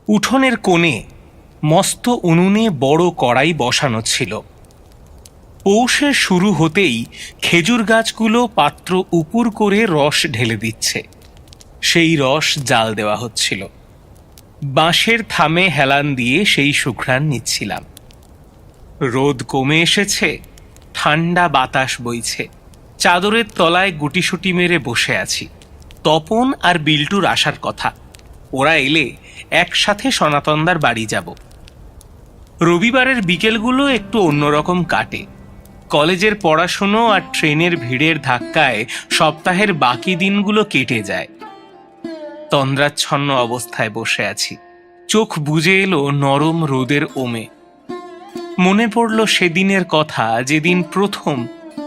উঠোনের কোণে মস্ত উনুনে বড় কড়াই বসানো ছিল। পৌষের শুরু হতেই খেজুর গাছগুলো পাত্র উপুর করে রস ঢেলে দিচ্ছে। সেই রস জাল দেওয়া হচ্ছিল। বাঁশের থামে হেলান দিয়ে সেই সুঘ্রাণ নিচ্ছিলাম। রোদ কমে এসেছে, ঠান্ডা বাতাস বইছে। চাদরের তলায় গুটিসুটি মেরে বসে আছি। তপন আর বিল্টুর আসার কথা। ওরা এলে একসাথে সনাতনদার বাড়ি যাব। রবিবারের বিকেলগুলো একটু অন্যরকম কাটে। কলেজের পড়াশুনো আর ট্রেনের ভিড়ের ধাক্কায় সপ্তাহের বাকি দিনগুলো কেটে যায়। তন্দ্রাচ্ছন্ন অবস্থায় বসে আছি। চোখ বুজে এলো নরম রোদের ওমে। মনে পড়ল সেদিনের কথা, যেদিন প্রথম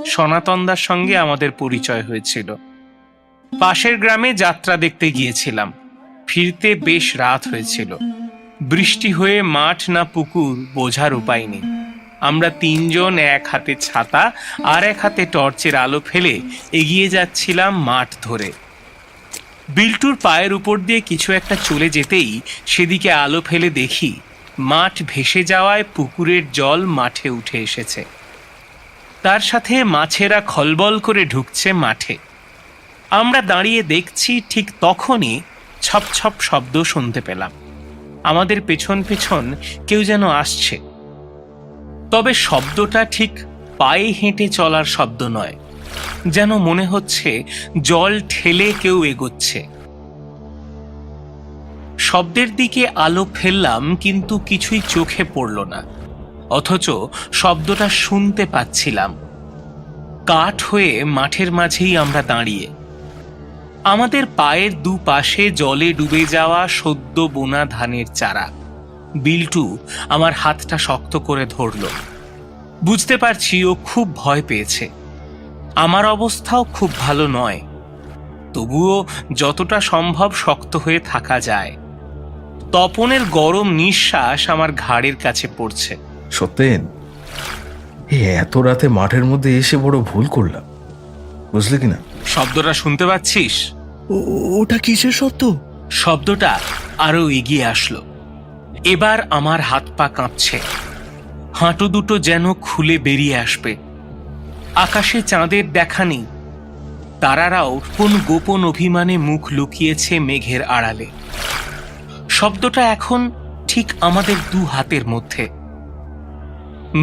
সনাতনদার সঙ্গে আমাদের পরিচয় হয়েছিল। পাশের গ্রামে যাত্রা দেখতে গিয়েছিলাম। ফিরতে বেশ রাত হয়েছিল। বৃষ্টি হয়ে মাঠ না পুকুর বোঝার উপায় নেই। আমরা তিনজন এক হাতে ছাতা আর এক হাতে টর্চের আলো ফেলে এগিয়ে যাচ্ছিলাম মাঠ ধরে। বিল্টুর পায়ের উপর দিয়ে কিছু একটা চলে যেতেই সেদিকে আলো ফেলে দেখি মাঠ ভেসে যাওয়ায় পুকুরের জল মাঠে উঠে এসেছে। তার সাথে মাছেরা খলবল করে ঢুকছে মাঠে। আমরা দাঁড়িয়ে দেখছি, ঠিক তখনই ছপ ছপ শব্দ শুনতে পেলাম। আমাদের পেছন পেছন কেউ যেন আসছে। তবে শব্দটা ঠিক পায়ে হেঁটে চলার শব্দ নয়, যেন মনে হচ্ছে জল ঠেলে কেউ এগোচ্ছে। শব্দের দিকে আলো ফেললাম, কিন্তু কিছুই চোখে পড়ল না। অথচ শব্দটা শুনতে পাচ্ছিলাম। কাঠ হয়ে মাঠের মাঝেই আমরা দাঁড়িয়ে। আমাদের পায়ের দুপাশে জলে ডুবে যাওয়া সদ্য বোনা ধানের চারা। বিল্টু আমার হাতটা শক্ত করে ধরল। বুঝতে পারছি ও খুব ভয় পেয়েছে। আমার অবস্থাও খুব ভালো নয়, তবুও যতটা সম্ভব শক্ত হয়ে থাকা যায়। তপনের গরম নিঃশ্বাস আমার ঘাড়ের কাছে পড়ছে। সত্যেন, এত রাতে মাঠের মধ্যে এসে বড় ভুল করলাম, বুঝলে কিনা? শব্দটা শুনতে পাচ্ছিস? ওটা কিসের শব্দ? শব্দটা আরো এগিয়ে আসলো। এবার আমার হাত পা কাঁপছে। হাঁটু দুটো যেন খুলে বেরিয়ে আসবে। আকাশে চাঁদের দেখা নেই। তারারাও কোন গোপন অভিমানে মুখ লুকিয়েছে মেঘের আড়ালে। শব্দটা এখন ঠিক আমাদের দু হাতের মধ্যে।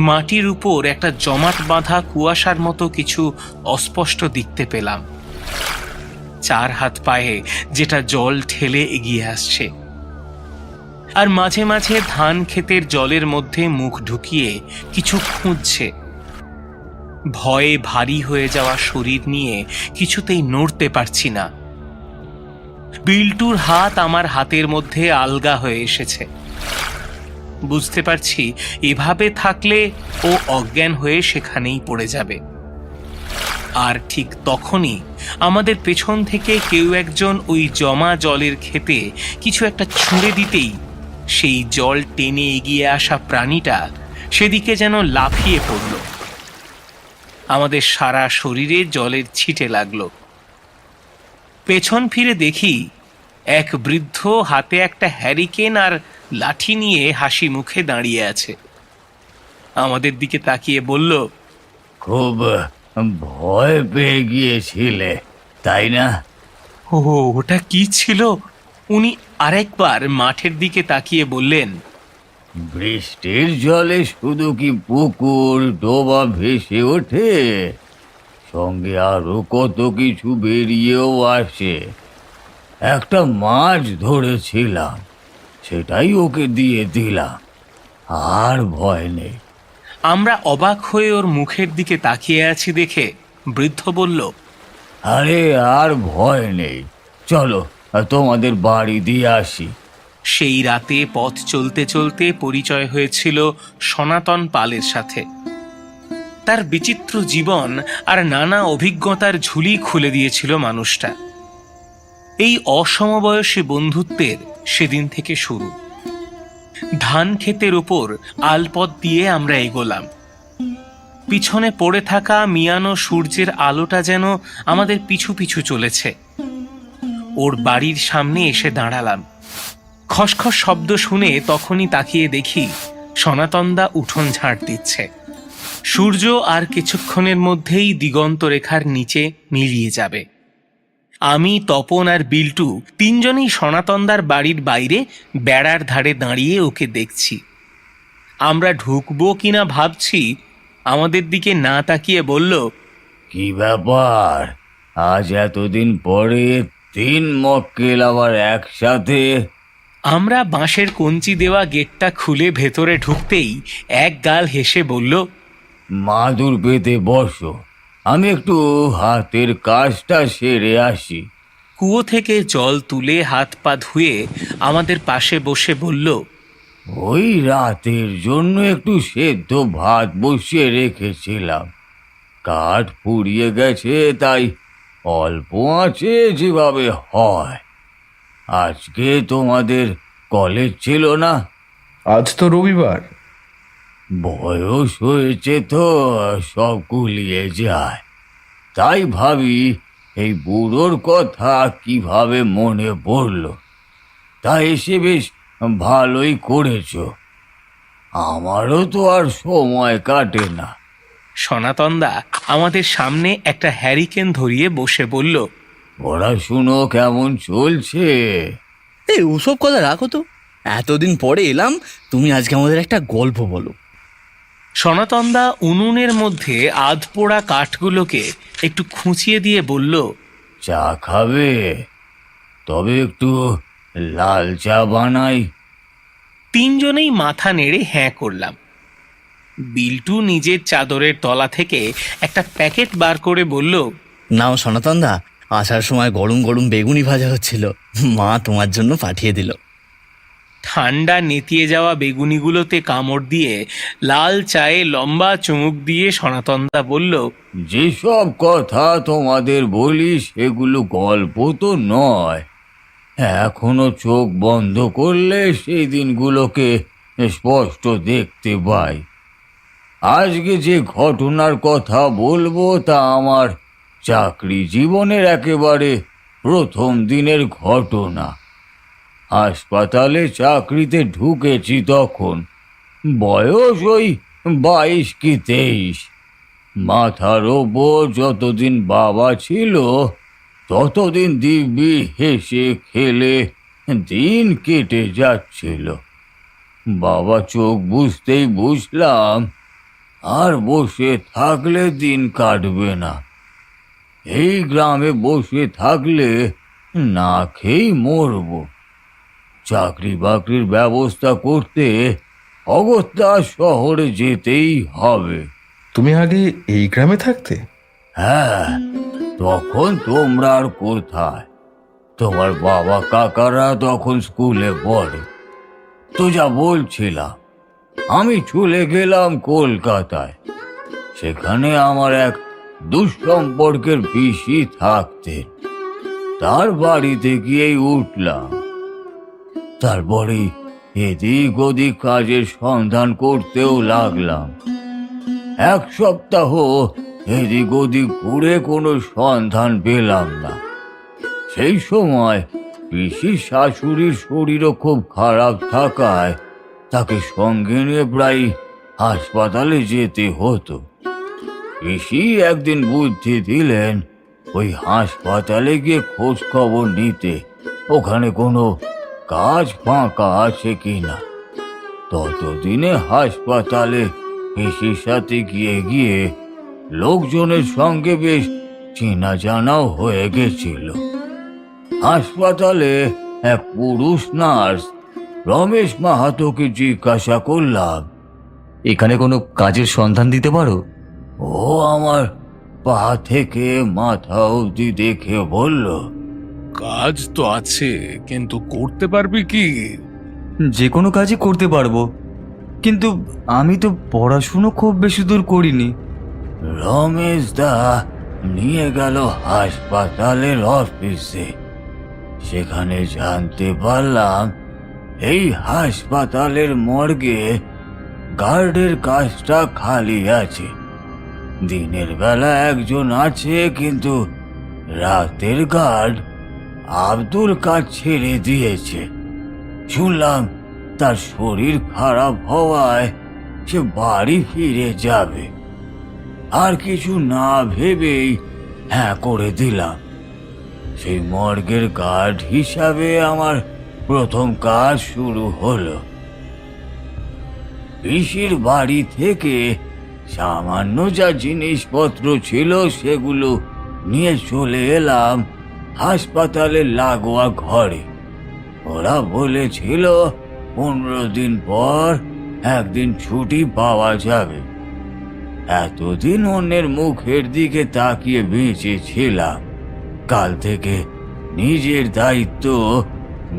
মাটির উপর একটা জমাট বাঁধা কুয়াশার মতো কিছু অস্পষ্ট দেখতে পেলাম। চার হাত পায়ে যেটা জল ঠেলে এগিয়ে আসছে, আর মাঝে মাঝে ধান ক্ষেতের জলের মধ্যে মুখ ঢুকিয়ে কিছু খুঁজছে। ভয়ে ভারী হয়ে যাওয়া শরীর নিয়ে কিছুতেই নড়তে পারছি না। বিল্টুর হাত আমার হাতের মধ্যে আলগা হয়ে এসেছে। বুঝতে পারছি এভাবে থাকলে ও অজ্ঞান হয়ে সেখানেই পড়ে যাবে। আর ঠিক তখনই আমাদের পেছন থেকে কেউ একজন ওই জমা জলের ক্ষেতে কিছু একটা ছুঁড়ে দিতেই সেই জল টেনে এগিয়ে আসা প্রাণীটা সেদিকে যেন লাফিয়ে পড়ল। আমাদের সারা শরীরে জলের ছিটে লাগলো। পেছন ফিরে দেখি এক বৃদ্ধ হাতে একটা হ্যারিকেন আর লাঠি নিয়ে হাসি মুখে দাঁড়িয়ে আছে। আমাদের দিকে তাকিয়ে বলল, খুব ভয় পেয়ে গিয়েছিলে, তাই না? ও, ওটা কি ছিল? উনি আরেকবার মাঠের দিকে তাকিয়ে বললেন, বৃষ্টির জলে শুধু কি পুকুর ডোবা ভেসে ওঠে, সঙ্গে আরো কত কিছু বেরিয়েও আসে। একটা মাছ ধরেছিলাম, সেটাই ওকে দিয়ে দিলাম, আর ভয় নেই। আমরা অবাক হয়ে ওর মুখের দিকে তাকিয়ে আছি দেখে বৃদ্ধ বলল, আরে আর ভয় নেই, চলো তোমাদের বাড়ি দিয়ে আসি। সেই রাতে পথ চলতে চলতে পরিচয় হয়েছিল সনাতন পালের সাথে। তার বিচিত্র জীবন আর নানা অভিজ্ঞতার ঝুলি খুলে দিয়েছিল মানুষটা। এই অসমবয়সী বন্ধুত্বের সেদিন থেকে শুরু। ধান ক্ষেতের ওপর আলপথ দিয়ে আমরা এগোলাম। পিছনে পড়ে থাকা মিয়ানো সূর্যের আলোটা যেন আমাদের পিছু পিছু চলেছে। ওর বাড়ির সামনে এসে দাঁড়ালাম। খসখস শব্দ শুনে তখনই তাকিয়ে দেখি সনাতনদা উঠোন ঝাড় দিচ্ছে। সূর্য আর কিছুক্ষণের মধ্যেই দিগন্ত রেখার নিচে মিলিয়ে যাবে। আমি, তপন আর বিল্টু তিনজনেই সনাতনদার বাড়ির বাইরে বেড়ার ধারে দাঁড়িয়ে ওকে দেখছি। আমরা ঢুকবো কিনা ভাবছি, আমাদের দিকে না তাকিয়ে বলল, কি ব্যাপার, আজ এতদিন পরে 3 মক্কেল আবার একসাথে? আমরা বাঁশের কঞ্চি দেওয়া গেটটা খুলে ভেতরে ঢুকতেই এক গাল হেসে বলল, মাদুর পেতে বসো, আমি একটু হাতের কাজটা সেরে আসি। কুয়ো থেকে জল তুলে হাত পা ধুয়ে আমাদের পাশে বসে বলল, ওই রাতের জন্য একটু সেদ্ধ ভাত বসিয়ে রেখেছিলাম, কাঠ ফুরিয়ে গেছে, তাই অল্প আছে যেভাবে হয়। আজকে তোমাদের কলেজ ছিল না? আজ তো রবিবার। বয়স হয়েছে তো সব গুলিয়ে যায়, তাই ভাবি এই বুড়োর কথা কিভাবে মনে পড়ল, তাই এসে বেশ ভালোই করেছো। আমারও তো আর সময় কাটে না। সনাতনদা আমাদের সামনে একটা হ্যারিকেন ধরিয়ে বসে বলল, পড়াশুনো কেমন চলছে? এই ওসব কথা রাখো তো, এতদিন পরে এলাম, তুমি আজকে আমাদের একটা গল্প বলো। সনাতনদা উনুনের মধ্যে আধপোড়া কাঠগুলোকে একটু খুঁচিয়ে দিয়ে বলল, চা খাবে? তবে একটু লাল চা বানাই। তিনজনেই মাথা নেড়ে হ্যাঁ করলাম। বিল্টু নিজের চাদরের তলা থেকে একটা প্যাকেট বার করে বলল, নাও সনাতনদা, আসার সময় গরম গরম বেগুনি ভাজা হচ্ছিল, মা তোমার জন্য পাঠিয়ে দিল। ঠান্ডা নেতিয়ে যাওয়া বেগুনিগুলোতে কামড় দিয়ে লাল চায়ে লম্বা চুমুক দিয়ে সনাতনদা বলল, যেসব কথা তোমাদের বলি সেগুলো গল্প তো নয়, এখনো চোখ বন্ধ করলে সেই দিনগুলোকে স্পষ্ট দেখতে পাই। আজকে যে ঘটনার কথা বলবো তা আমার চাকরি জীবনের একেবারে প্রথম দিনের ঘটনা। হাসপাতালে চাকরিতে ঢুকেছি তখন, বয়স ওই 22 কি 23। মাথার ওপর যতদিন বাবা ছিল ততদিন দিব্যি হেসে খেলে দিন কেটে যাচ্ছিল। বাবা চোখ বুঝতেই বুঝলাম আর বসে থাকলে দিন কাটবে না। এই গ্রামে বসে থাকলে না খেয়েই মরব। চাকরি বাকরির ব্যবস্থা করতে অগত্যা শহরে যেতেই হবে। তুমি আগে এই গ্রামে থাকতে? হ্যাঁ, তখন তোমরা আর কোথায়, তোমার বাবা কাকারা তখন স্কুলে পড়ে। তো যা বলছিলাম, আমি চলে গেলাম কলকাতায়। সেখানে আমার এক দুঃসম্পর্কের পিসি থাকতেন, তার বাড়িতে গিয়েই উঠলাম। তারপরে এদিক ওদিক কাজের সন্ধান করতেও লাগলাম। 1 সপ্তাহ এদিক ওদিক ঘুরে কোনো সন্ধান পেলাম না। সেই সময় পিসির শাশুড়ির শরীরও খুব খারাপ থাকায় তাকে সঙ্গে নিয়ে প্রায় হাসপাতালে যেতে হতো। পিসি একদিন বুদ্ধি দিলেন ওই হাসপাতালে গিয়ে খোঁজ খবর নিতে, ওখানে কোনো কাজ ফাঁকা আছে কিনা। ততদিনে হাসপাতালে পিসির সাথে গিয়ে গিয়ে লোকজনের সঙ্গে বেশ চেনা জানাও হয়ে গেছিল। হাসপাতালে এক পুরুষ নার্স রমেশ মাহাতোকে জিজ্ঞাসা করলাম, এখানে কোনো কাজের সন্ধান দিতে পারো? ও আমার পা থেকে মাথা অবধি দেখে বলল, কাজ তো আছে, কিন্তু করতে পারবি কি? যে কোনো কাজই করতে পারবো, কিন্তু আমি তো পড়াশুনো খুব বেশি দূর করিনি। রমেশ দা নিয়ে গেল হাসপাতালের অফিসে। সেখানে জানতে পারলাম এই হাসপাতালের মর্গে গার্ডের কাজটা খালি আছে। দিনের বেলা একজন আছে, কিন্তু রাতের গার্ড আব্দুল কাজ ছেড়ে দিয়েছে। শুনলাম তার শরীর খারাপ হওয়ায় সে বাড়ি ফিরে যাবে। আর কিছু না ভেবেই হ্যাঁ করে দিলাম। সেই মর্গের গার্ড হিসাবে আমার প্রথম কাজ শুরু হলো। পিসির বাড়ি থেকে সামান্য যা জিনিসপত্র ছিল সেগুলো নিয়ে চলে এলাম হাসপাতালের লাগোয়া ঘরে। ওরা বলেছিল 15 দিন পর একদিন ছুটি পাওয়া যাবে। এতদিন অন্যের মুখের দিকে তাকিয়ে বেঁচেছিলাম, কাল থেকে নিজের দায়িত্ব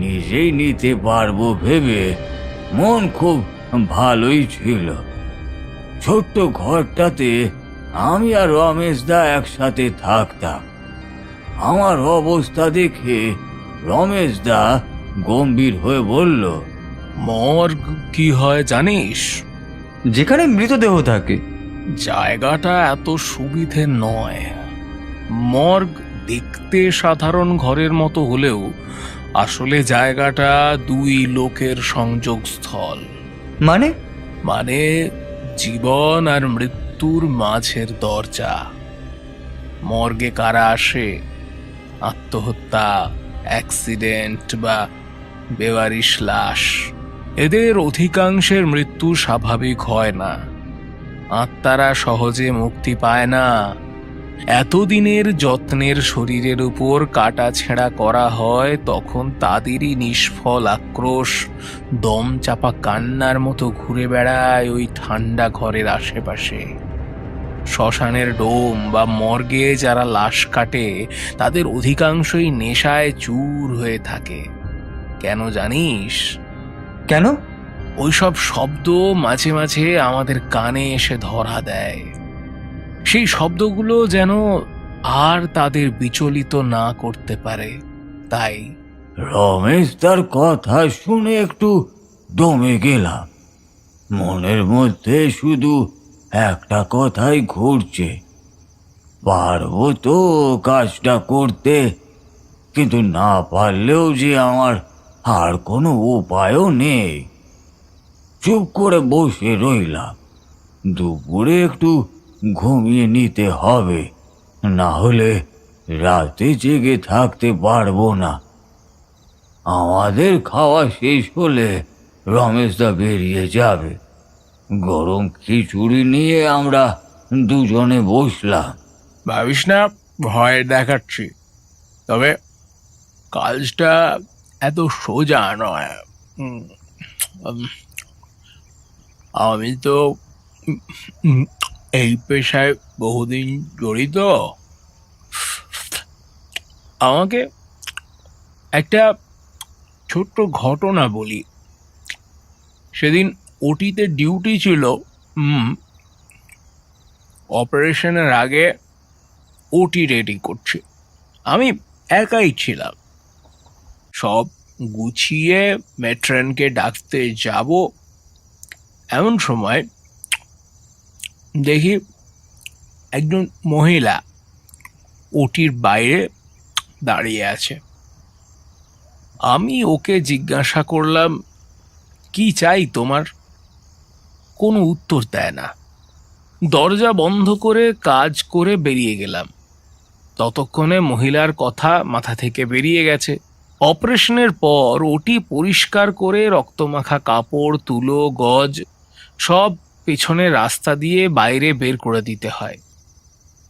নিজেই নিতে পারবো ভেবে মন খুব ভালোই ছিল। ছোট্ট ঘরটাতে আমি আর রমেশদা একসাথে থাকতাম। আমার অবস্থা দেখে রমেশদা গম্ভীর হয়ে বলল, মর্গ কি হয় জানিস? যেখানে মৃতদেহ থাকে। জায়গাটা এত সুবিধে নয়। মর্গ দেখতে সাধারণ ঘরের মতো হলেও আসলে জায়গাটা দুই লোকের সংযোগস্থল। মানে? মানে জীবন আর মৃত্যুর মাঝের দরজা। মর্গে কারা আসে? আত্মহত্যা, অ্যাক্সিডেন্ট বা বেওয়ারিশ লাশ। এদের অধিকাংশের মৃত্যু স্বাভাবিক হয় না। আত্মারা সহজে মুক্তি পায় না। এতদিনের যত্নের শরীরের উপর কাটা ছেঁড়া করা হয়, তখন তাদেরই নিষ্ফল আক্রোশ দম চাপা কান্নার মতো ঘুরে বেড়ায় ওই ঠান্ডা ঘরের আশেপাশে। শ্মশানের ডোম বা মর্গে যারা লাশ কাটে তাদের অধিকাংশই নেশায় চুর হয়ে থাকে। কেন জানিস? কেন? ওইসব শব্দ মাঝে মাঝে আমাদের কানে এসে ধরা দেয়। সেই শব্দগুলো যেন আর তাদের বিচলিত না করতে পারে। তাই রমেশ তার কথা শুনে একটু দমে গেলাম। মনের মধ্যে শুধু একটা কথাই ঘুরছে, পারবো তো কাজটা করতে, কিন্তু না পারলেও যে আমার আর কোনো উপায়ও নেই। চুপ করে বসে রইলাম। দুপুরে একটু ঘুমিয়ে নিতে হবে, না হলে রাতে জেগে থাকতে পারবো না। আমাদের খাওয়া শেষ হলে রমেশদা বেরিয়ে যাবে। গরম খিচুড়ি নিয়ে আমরা দুজনে বসলাম। ভাবিস না ভয় দেখাচ্ছি, তবে কাজটা এত সোজা নয়। আমি তো এই পেশায় বহুদিন জড়িত। আমাকে একটা ছোট্ট ঘটনা বলি। সেদিন ওটিতে ডিউটি ছিল। অপারেশনের আগে ওটি রেডি করছি। আমি একাই ছিলাম। সব গুছিয়ে মেট্রনকে ডাকতে যাব, এমন সময় দেখি একজন মহিলা ওটির বাইরে দাঁড়িয়ে আছে। আমি ওকে জিজ্ঞাসা করলাম, কি চাই তোমার? কোনো উত্তর দেয় না। দরজা বন্ধ করে কাজ করে বেরিয়ে গেলাম। ততক্ষণে মহিলার কথা মাথা থেকে বেরিয়ে গেছে। অপারেশনের পর ওটি পরিষ্কার করে রক্তমাখা কাপড়, তুলো, গজ সব পেছনের রাস্তা দিয়ে বাইরে বের করে দিতে হয়।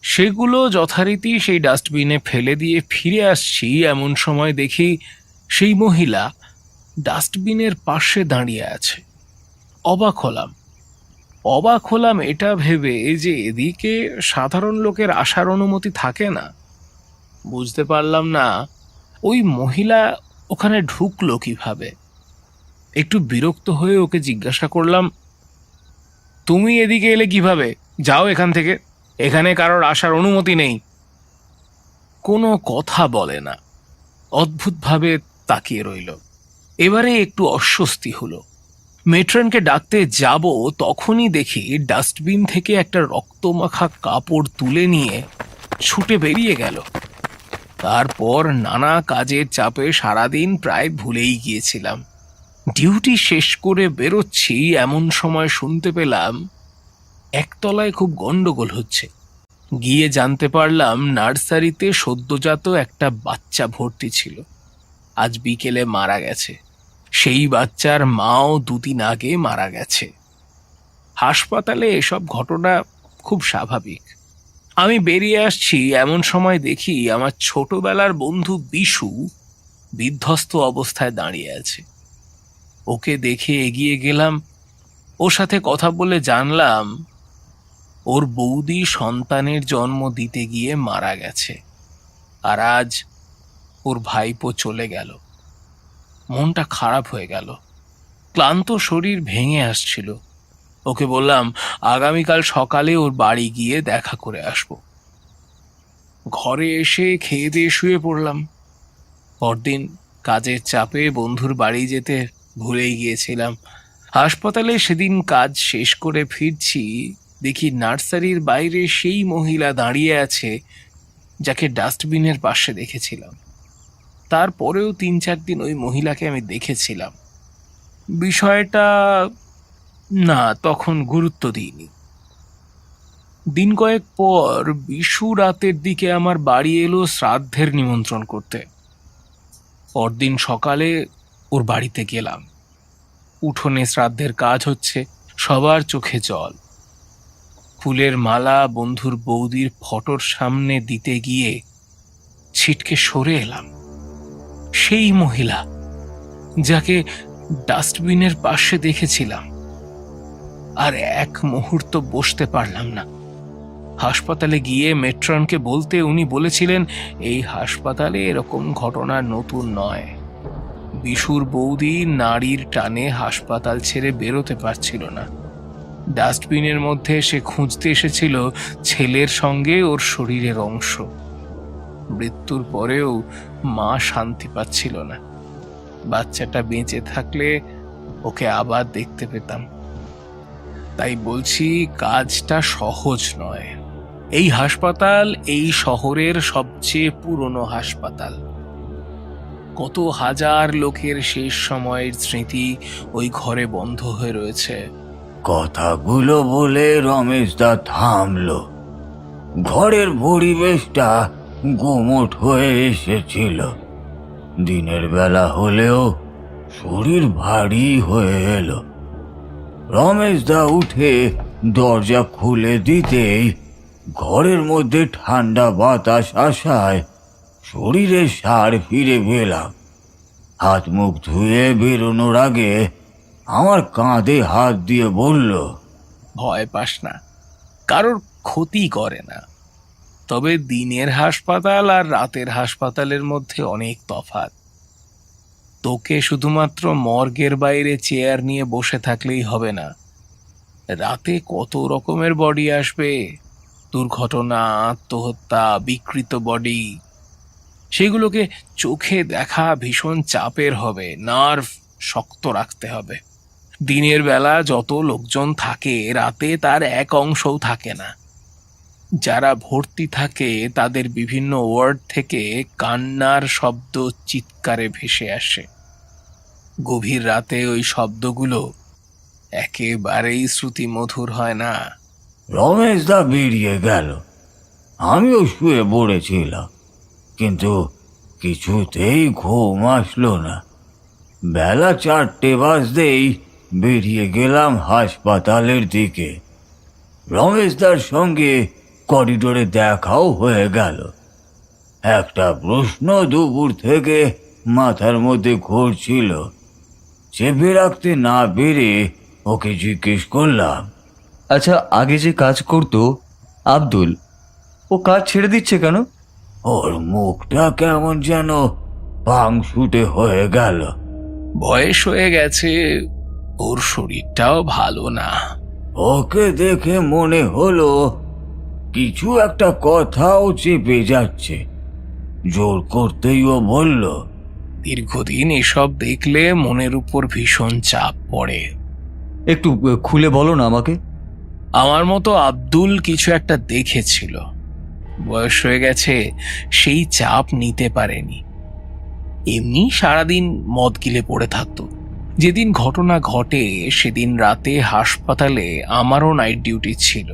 সেগুলো যথারীতি সেই ডাস্টবিনে ফেলে দিয়ে ফিরে আসছি, এমন সময় দেখি সেই মহিলা ডাস্টবিনের পাশে দাঁড়িয়ে আছে। অবাক হলাম এটা ভেবে যে এদিকে সাধারণ লোকের আসার অনুমতি থাকে না। বুঝতে পারলাম না ওই মহিলা ওখানে ঢুকলো কিভাবে। একটু বিরক্ত হয়ে ওকে জিজ্ঞাসা করলাম, তুমি এদিকে এলে কিভাবে? যাও এখান থেকে, এখানে কারোর আসার অনুমতি নেই। কোনো কথা বলে না, অদ্ভুতভাবে তাকিয়ে রইল। এবারে একটু অস্বস্তি হলো। মেট্রনকে ডাকতে যাব, তখনই দেখি ডাস্টবিন থেকে একটা রক্তমাখা কাপড় তুলে নিয়ে ছুটে বেরিয়ে গেল। তারপর নানা কাজের চাপে সারাদিন প্রায় ভুলেই গিয়েছিলাম। ডিউটি শেষ করে বেরোচ্ছি এমন সময় শুনতে পেলাম একতলায় খুব গন্ডগোল হচ্ছে। গিয়ে জানতে পারলাম নার্সারিতে সদ্যজাত একটা বাচ্চা ভর্তি ছিল, আজ বিকেলে মারা গেছে। সেই বাচ্চার মাও 2 দিন আগে মারা গেছে। হাসপাতালে এসব ঘটনা খুব স্বাভাবিক। আমি বেরিয়ে আসছি এমন সময় দেখি আমার ছোটবেলার বন্ধু বিশু বিধ্বস্ত অবস্থায় দাঁড়িয়ে আছে। ওকে দেখে এগিয়ে গেলাম, ওর সাথে কথা বলে জানলাম ওর বৌদি সন্তানের জন্ম দিতে গিয়ে মারা গেছে, আর আজ ওর ভাইপো চলে গেল। মনটা খারাপ হয়ে গেল, ক্লান্ত শরীর ভেঙে আসছিল। ওকে বললাম আগামীকাল সকালে ওর বাড়ি গিয়ে দেখা করে আসব। ঘরে এসে খেয়ে দিয়ে শুয়ে পড়লাম। পরদিন কাজের চাপে বন্ধুর বাড়ি যেতে ভুলেই গিয়েছিলাম। হাসপাতালে সেদিন কাজ শেষ করে ফিরছি, দেখি নার্সারির বাইরে সেই মহিলা দাঁড়িয়ে আছে যাকে ডাস্টবিনের পাশে দেখেছিলাম। তারপরেও 3-4 দিন ওই মহিলাকে আমি দেখেছিলাম। বিষয়টা না তখন গুরুত্ব দিইনি। দিন কয়েক পর বিশু রাতের দিকে আমার বাড়ি এলো শ্রাদ্ধের নিমন্ত্রণ করতে। পরদিন সকালে ওর বাড়িতে গেলাম। উঠোনে শ্রাদ্ধের কাজ হচ্ছে, সবার চোখে জল। ফুলের মালা বন্ধুর বৌদির ফটোর সামনে দিতে গিয়ে ছিটকে সরে এলাম। সেই মহিলা যাকে ডাস্টবিনের পাশে দেখেছিলাম। আর এক মুহূর্ত বসতে পারলাম না। হাসপাতালে গিয়ে মেট্রনকে বলতে উনি বলেছিলেন এই হাসপাতালে এরকম ঘটনা নতুন নয়। বিশুর বৌদি নারীর টানে হাসপাতাল ছেড়ে বেরোতে পারছিল না। ডাস্টবিনের মধ্যে সে খুঁজতে এসেছিল ছেলের সঙ্গে ওর শরীরের অংশ। মৃত্যুর পরেও মা শান্তি পাচ্ছিল না। বাচ্চাটা বেঁচে থাকলে ওকে আবার দেখতে পেতাম। তাই বলছি কাজটা সহজ নয়। এই হাসপাতাল এই শহরের সবচেয়ে পুরনো হাসপাতাল। কত হাজার লোকের শেষ সময়ের স্মৃতি ওই ঘরে বন্ধ হয়ে রয়েছে। কথাগুলো বলে রমেশদা থামলো। ঘরের পরিবেশটা গুমোট হয়ে এসেছিল। দিনের বেলা হলেও শরীর ভারী হয়ে এলো। রমেশদা উঠে দরজা খুলে দিতেই ঘরের মধ্যে ঠান্ডা বাতাস আসায় শরীরে সার ফিরে পেলাম। হাত মুখ ধুয়ে বেরোনোর আগে আমার কাঁধে হাত দিয়ে বলল, ভয় পাস না, কারোর ক্ষতি করে না। তবে দিনের হাসপাতাল আর রাতের হাসপাতালের মধ্যে অনেক তফাৎ। তোকে শুধুমাত্র মর্গের বাইরে চেয়ার নিয়ে বসে থাকলেই হবে না। রাতে কত রকমের বডি আসবে, দুর্ঘটনা, আত্মহত্যা, বিকৃত বডি। সেগুলোকে চোখে দেখা ভীষণ চাপের হবে। নার্ভ শক্ত রাখতে হবে। দিনের বেলা যত লোকজন থাকে রাতে তার এক অংশও থাকে না। যারা ভর্তি থাকে তাদের বিভিন্ন ওয়ার্ড থেকে কান্নার শব্দ চিৎকারে ভেসে আসে। গভীর রাতে ওই শব্দগুলো একেবারেই শ্রুতিমধুর হয় না। রমেশদা বেরিয়ে গেল। আমিও শুয়ে পড়েছিলাম, কিন্তু কিছুতেই ঘুম আসলো না। বেলা 4টে বাজতেই বেরিয়ে গেলাম হাসপাতালের দিকে। রমেশদার সঙ্গে করিডোরে দেখাও হয়ে গেল। একটা প্রশ্ন দুপুর থেকে মাথার মধ্যে ঘুরছিল, চেপে রাখতে না পেরে ওকে জিজ্ঞেস করলাম, আচ্ছা, আগে যে কাজ করতো আব্দুল, ও কাজ ছেড়ে দিচ্ছে কেন? ওর মুখটা কেমন যেন পাংশুটে হয়ে গেল। বয়স হয়ে গেছে, ওর শরীরটাও ভালো না। ওকে দেখে মনে হলো কিছু একটা কথাও চেপে যাচ্ছে। জোর করতেই ও বলল, দীর্ঘদিন এসব দেখলে মনের উপর ভীষণ চাপ পড়ে। একটু খুলে বলো না আমাকে। আমার মতো আব্দুল কিছু একটা দেখেছিল। বয়স হয়ে গেছে, সেই চাপ নিতে পারেনি। এমনি সারাদিন মদ গিলে পড়ে থাকতো। যেদিন ঘটনা ঘটে সেদিন রাতে হাসপাতালে আমারও নাইট ডিউটি ছিল।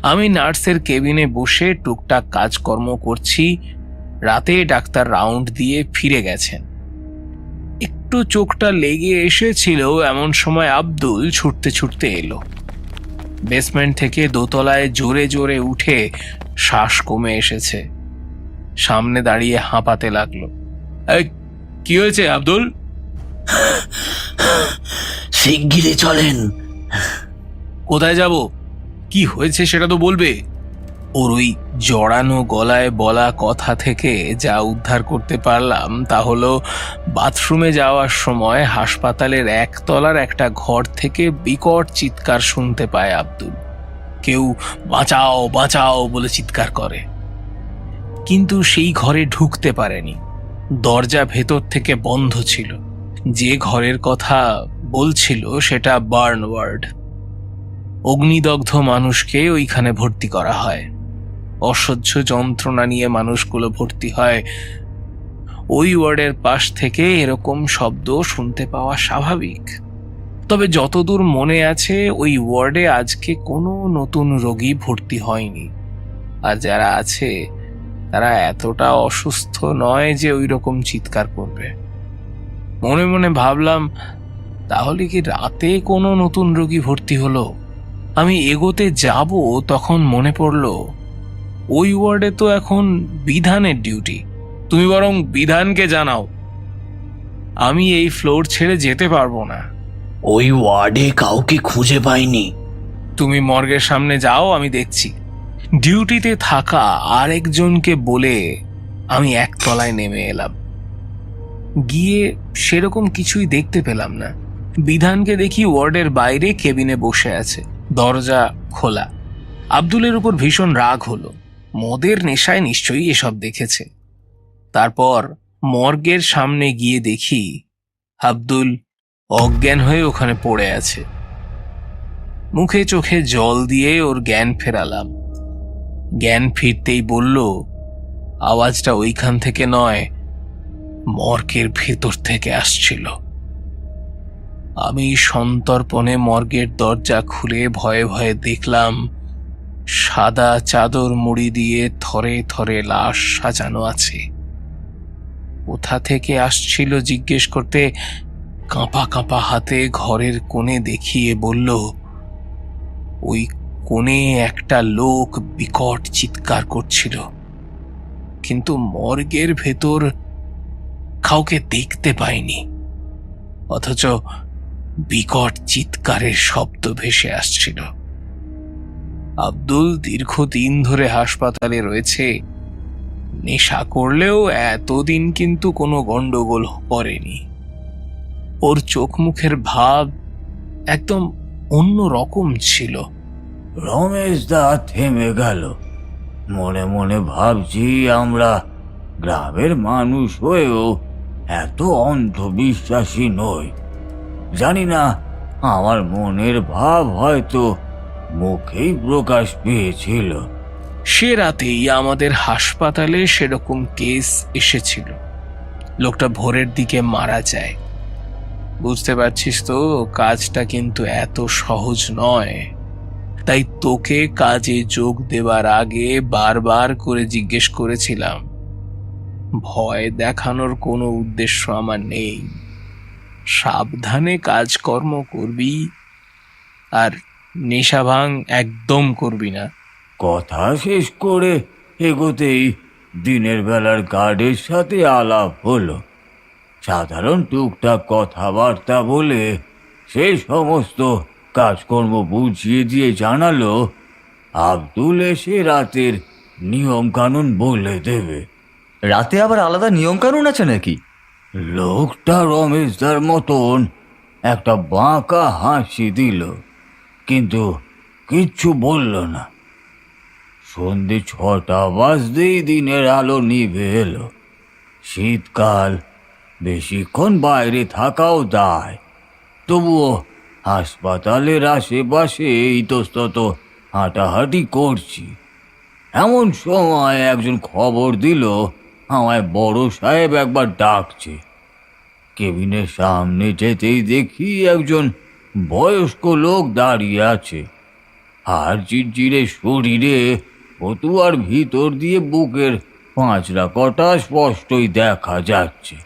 আমি নার্সের কেবিনে বসে টুকটাক কাজকর্ম করছি। রাতে ডাক্তার রাউন্ড দিয়ে ফিরে গেছেন। একটু চোখটা লেগে এসেছিল, এমন সময় আব্দুল ছুটতে ছুটতে এলো। বেসমেন্ট থেকে দোতলায় জোরে জোরে উঠে শ্বাস কমে এসেছে। সামনে দাঁড়িয়ে হাঁপাতে লাগলো। এই, কি হয়েছে আব্দুল? শিগগিরই চলেন। কোথায় যাব? কি হয়েছে সেটা তো বলবে। ওর ওই জড়ানো গলায় বলা কথা থেকে যা উদ্ধার করতে পারলাম তা হলো, বাথরুমে যাওয়ার সময় হাসপাতালের একতলার একটা ঘর থেকে বিকট চিৎকার শুনতে পায় আব্দুল। কেউ বাঁচাও বাঁচাও বলে চিৎকার করে, কিন্তু সেই ঘরে ঢুকতে পারেনি। দরজা ভেতর থেকে বন্ধ ছিল। যে ঘরের কথা বলছিল সেটা বার্ন ওয়ার্ড। অগ্নিদগ্ধ মানুষকে ওইখানে ভর্তি করা হয়। অসহ্য যন্ত্রণা নিয়ে মানুষগুলো ভর্তি হয়। ওই ওয়ার্ডের পাশ থেকে এরকম শব্দ শুনতে পাওয়া স্বাভাবিক। তবে যতদূর মনে আছে ওই ওয়ার্ডে আজকে কোনো নতুন রোগী ভর্তি হয়নি। আর যারা আছে তারা এতটা অসুস্থ নয় যে ওই রকম চিৎকার করবে। মনে মনে ভাবলাম, তাহলে কি রাতে কোনো নতুন রোগী ভর্তি হলো? আমি এগোতে যাব তখন মনে পড়ল, ওই ওয়ার্ডে তো এখন বিধানের ডিউটি। তুমি বরং বিধানকে জানাও, আমি এই ফ্লোর ছেড়ে যেতে পারবো না। ওই ওয়ার্ডে কাউকে খুঁজে পাইনি। তুমি মর্গের সামনে যাও, আমি দেখছি। ডিউটিতে থাকা আরেকজনকে বলে আমি একতলায় নেমে এলাম। গিয়ে সেরকম কিছুই দেখতে পেলাম না। বিধানকে দেখি ওয়ার্ডের বাইরে কেবিনে বসে আছে, দরজা খোলা। আব্দুলের উপর ভীষণ রাগ হলো। মদের নেশায় নিশ্চয়ই এসব দেখেছে। তারপর মর্গের সামনে গিয়ে দেখি আব্দুল অজ্ঞান হয়ে ওখানে পড়ে আছে। মুখে চোখে জল দিয়ে ওর জ্ঞান ফেরালাম। জ্ঞান ফিরতেই বলল, আওয়াজটা ওইখান থেকে নয়, মর্গের ভেতর থেকে আসছিল। আমি সন্তর্পণে মর্গের দরজা খুলে ভয়ে ভয়ে দেখলাম সাদা চাদর মুড়ি দিয়ে থরে থরে লাশ সাজানো আছে। কোথা থেকে আসছিল জিজ্ঞেস করতে কাঁপা কাঁপা হাতে ঘরের কোণে দেখিয়ে বলল, ওই কোণে একটা লোক বিকট চিৎকার করছিল, কিন্তু মর্গের ভেতর কাউকে দেখতে পাইনি। অথচ বিকট চিৎকারের শব্দ ভেসে আসছিল। আব্দুল দীর্ঘদিন ধরে হাসপাতালে রয়েছে। নেশা করলেও এতদিন কিন্তু কোনো গন্ডগোল করেনি। ওর চোখ মুখের ভাব একদম অন্য রকম ছিল। রমেশ দা থেমে গেল। মনে মনে ভাবছি, আমরা গ্রামের মানুষ হয়েও এত অন্ধবিশ্বাসী নই। জানি না, আমার মনের ভাব হয়তো মুখেই প্রকাশ পেয়েছিল। সে রাতেই আমাদের হাসপাতালে সেরকম কেস এসেছিল। লোকটা ভোরের দিকে মারা যায়। বুঝতে পারছিস তো, কাজটা কিন্তু এত সহজ নয়। তাই তোকে কাজে যোগ দেওয়ার আগে বারবার করে জিজ্ঞেস করেছিলাম। ভয় দেখানোর কোনো উদ্দেশ্য আমার নেই। সাবধানে কাজকর্ম করবি, আর নেশা ভাঙ একদম করবি না। কথা শেষ করে এগোতেই দিনের বেলার গার্ডের সাথে আলাপ হলো। সাধারণ টুকটাক কথাবার্তা বলে সে সমস্ত কাজকর্ম বুঝিয়ে দিয়ে জানালো, আব্দুল এসে রাতের নিয়ম কানুন বলে দেবে। রাতে আবার আলাদা নিয়ম কানুন আছে নাকি? লোকটা রমেশদার মতন একটা বাঁকা হাসি দিল, কিন্তু কিচ্ছু বলল না। সন্ধে 6টা বাজতেই দিনের আলো নিভে এলো। শীতকাল, বেশিক্ষণ বাইরে থাকাও দায়। তবুও হাসপাতালের আশেপাশে ইতস্তত হাঁটাহাঁটি করছি। এমন সময় একজন খবর দিল, আমায় বড় সাহেব একবার ডাকছে। কেবিনের সামনে যেতেই দেখি একজন বয়স্ক লোক দাঁড়িয়ে আছে। আর চিরচিরে শরীরে ফতুয়ার ভিতর দিয়ে বুকের পাঁচরা কটা স্পষ্টই দেখা যাচ্ছে।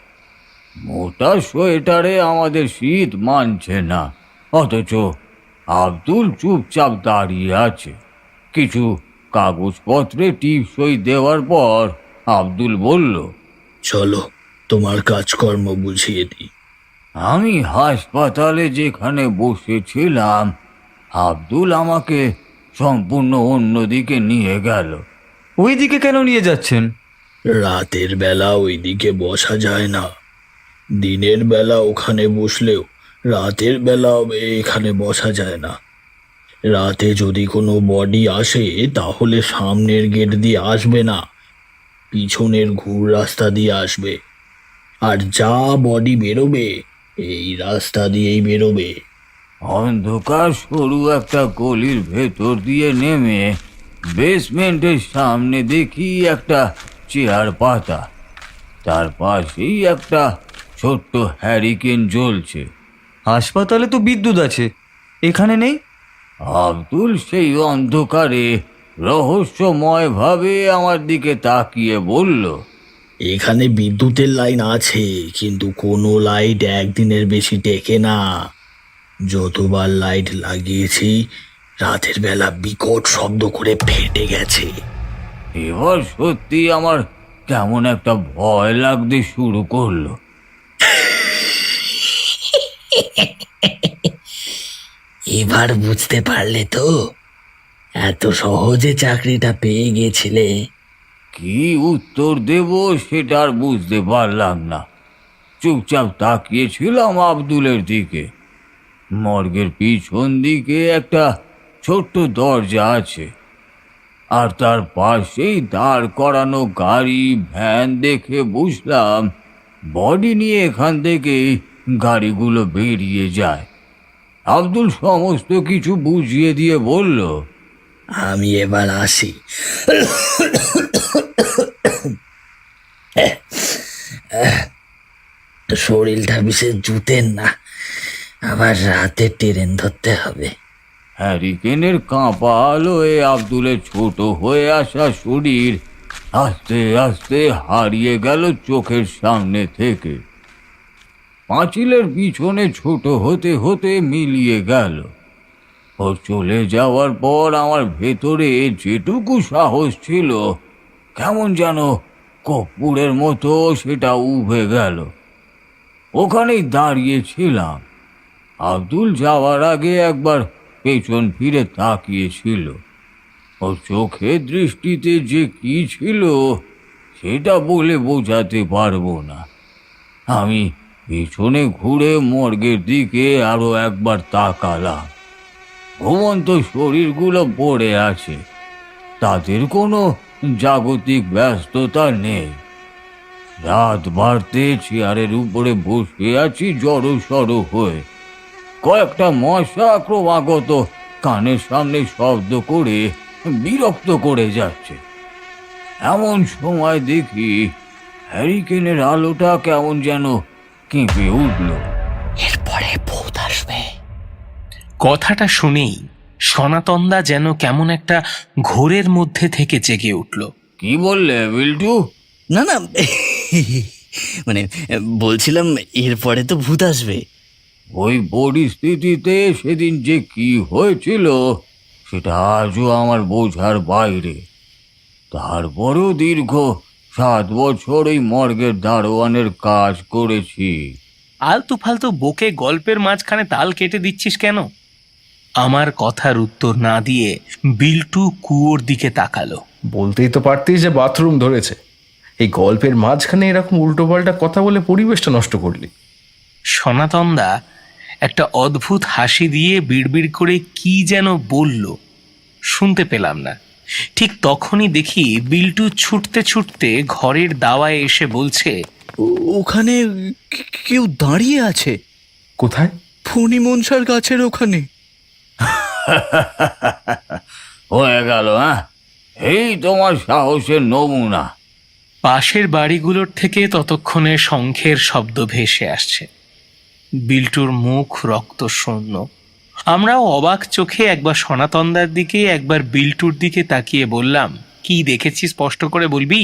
মোটা সোয়েটারে আমাদের শীত মানছে না, অথচ আব্দুল চুপচাপ দাঁড়িয়ে আছে। কিছু কাগজপত্রে টিপসই দেওয়ার পর আব্দুল বলল, চলো তোমার কাজকর্ম বুঝিয়ে দিই। আমি হাসপাতালে যেখানে বসেছিলাম আব্দুল আমাকে সম্পূর্ণ অন্যদিকে নিয়ে গেল। ওইদিকে কেন নিয়ে যাচ্ছেন? রাতের বেলা ওইদিকে বসা যায় না। দিনের বেলা ওখানে বসলেও রাতের বেলা এখানে বসা যায় না। রাতে যদি কোনো বডি আসে তাহলে সামনের গেট দিয়ে আসবে না, পিছনের ঘুর রাস্তা দিয়ে আসবে। আর যা বডি বেরোবে এই রাস্তা দিয়েই বেরোবে। অন্ধকার সরু একটা গলির ভেতর দিয়ে নেমে বেসমেন্টের সামনে দেখি একটা চেয়ার পাতা, তার পাশেই একটা ছোট্ট হ্যারিকেন জ্বলছে। হাসপাতালে তো বিদ্যুৎ আছে, এখানে নেই। আব্দুল সেই অন্ধকারে রহস্যময়ভাবে আমার দিকে তাকিয়ে বলল, এখানে বিদ্যুতের লাইন আছে, কিন্তু কোনো লাইট একদিনের বেশি টেকে না। যতবার লাইট লাগিয়েছি রাতের বেলা বিকট শব্দ করে ফেটে গেছে। এবার সত্যি আমার কেমন একটা ভয় লাগতে শুরু করলো। এবার বুঝতে পারলে তো, এত সহজে চাকরিটা পেয়ে গেছিলে। কি উত্তর দেব সেটা আর বুঝতে পারলাম না। চুপচাপ তাকিয়েছিলাম আব্দুলের দিকে। মর্গের পিছন দিকে একটা ছোট্ট দরজা আছে, আর তার পাশেই দাঁড় করানো গাড়ি ভ্যান দেখে বুঝলাম বডি নিয়ে এখান থেকে গাড়িগুলো বেরিয়ে যায়। আব্দুল সমস্ত কিছু বুঝিয়ে দিয়ে বলল, আমি এবার আসি। শরীরটা বিশেষ জুতেন না, আবার রাতে ট্রেন ধরতে হবে। হ্যারিকেনের কাঁপা আলোয় আব্দুলের ছোট হয়ে আসা শরীর আস্তে আস্তে হারিয়ে গেল চোখের সামনে থেকে। পাঁচিলের পিছনে ছোট হতে হতে মিলিয়ে গেল। ও চলে যাওয়ার পর আমার ভেতরে যেটুকু সাহস ছিল কেমন যেন কর্পূরের মতো সেটা উবে গেল। ওখানেই দাঁড়িয়েছিলাম। আব্দুল যাওয়ার আগে একবার পেছন ফিরে তাকিয়েছিল। ওর চোখের দৃষ্টিতে যে কি ছিল সেটা বলে বোঝাতে পারবো না। আমি পিছনে ঘুরে মর্গের দিকে আরো একবার তাকালাম। ঘুমন্ত শরীরগুলো পড়ে আছে, তাদের কোনো জাগতিক ব্যস্ততা নেই। রাত বাড়তে চেয়ারের উপরে বসে আছি জড়সড় হয়ে। কয়েকটা মশা ক্রমাগত কানের সামনে শব্দ করে বিরক্ত করে যাচ্ছে। এমন সময় দেখি হ্যারিকেনের আলোটা কেমন যেন কেঁপে উঠল। এরপরে ভূত আসবে। কথাটা শুনেই সনাতনদা যেন কেমন একটা ঘোরের মধ্যে থেকে জেগে উঠল। কি বললে বিল্টু? না না, মানে বলছিলাম এরপরে তো ভূত আসবে। ওই পরিস্থিতিতে সেদিন যে কি হয়েছিল সেটা আজও আমার বোঝার বাইরে। তারপরেও দীর্ঘ 7 বছর এই মর্গের দারোয়ানের কাজ করেছি। আলতু ফালতু বকে গল্পের মাঝখানে তাল কেটে দিচ্ছিস কেন? আমার কথার উত্তর না দিয়ে বিল্টু কুয়োর দিকে তাকালো। বলতেই তো পারতিস যে বাথরুম ধরেছে। এই গল্পের মাঝখানে এরকম উল্টোপাল্টা কথা বলে পরিবেশটা নষ্ট করলি। সনাতনদা একটা অদ্ভুত হাসি দিয়ে বিড়বিড় করে কি যেন বলল, শুনতে পেলাম না। ঠিক তখনই দেখি বিল্টু ছুটতে ছুটতে ঘরের দাওয়ায় এসে বলছে, ওখানে কেউ দাঁড়িয়ে আছে। কোথায়? ফণি মনসার গাছের ওখানে। হয়ে গেল, হ্যাঁ? এই তোমার সাহসের নমুনা। পাশের বাড়িগুলোর থেকে ততক্ষণে শঙ্খের শব্দ ভেসে আসছে। বিল্টুর মুখ রক্তশূন্য। আমরাও অবাক চোখে একবার সনাতনদার দিকে একবার বিল্টুর দিকে তাকিয়ে বললাম, কি দেখেছি স্পষ্ট করে বলবি?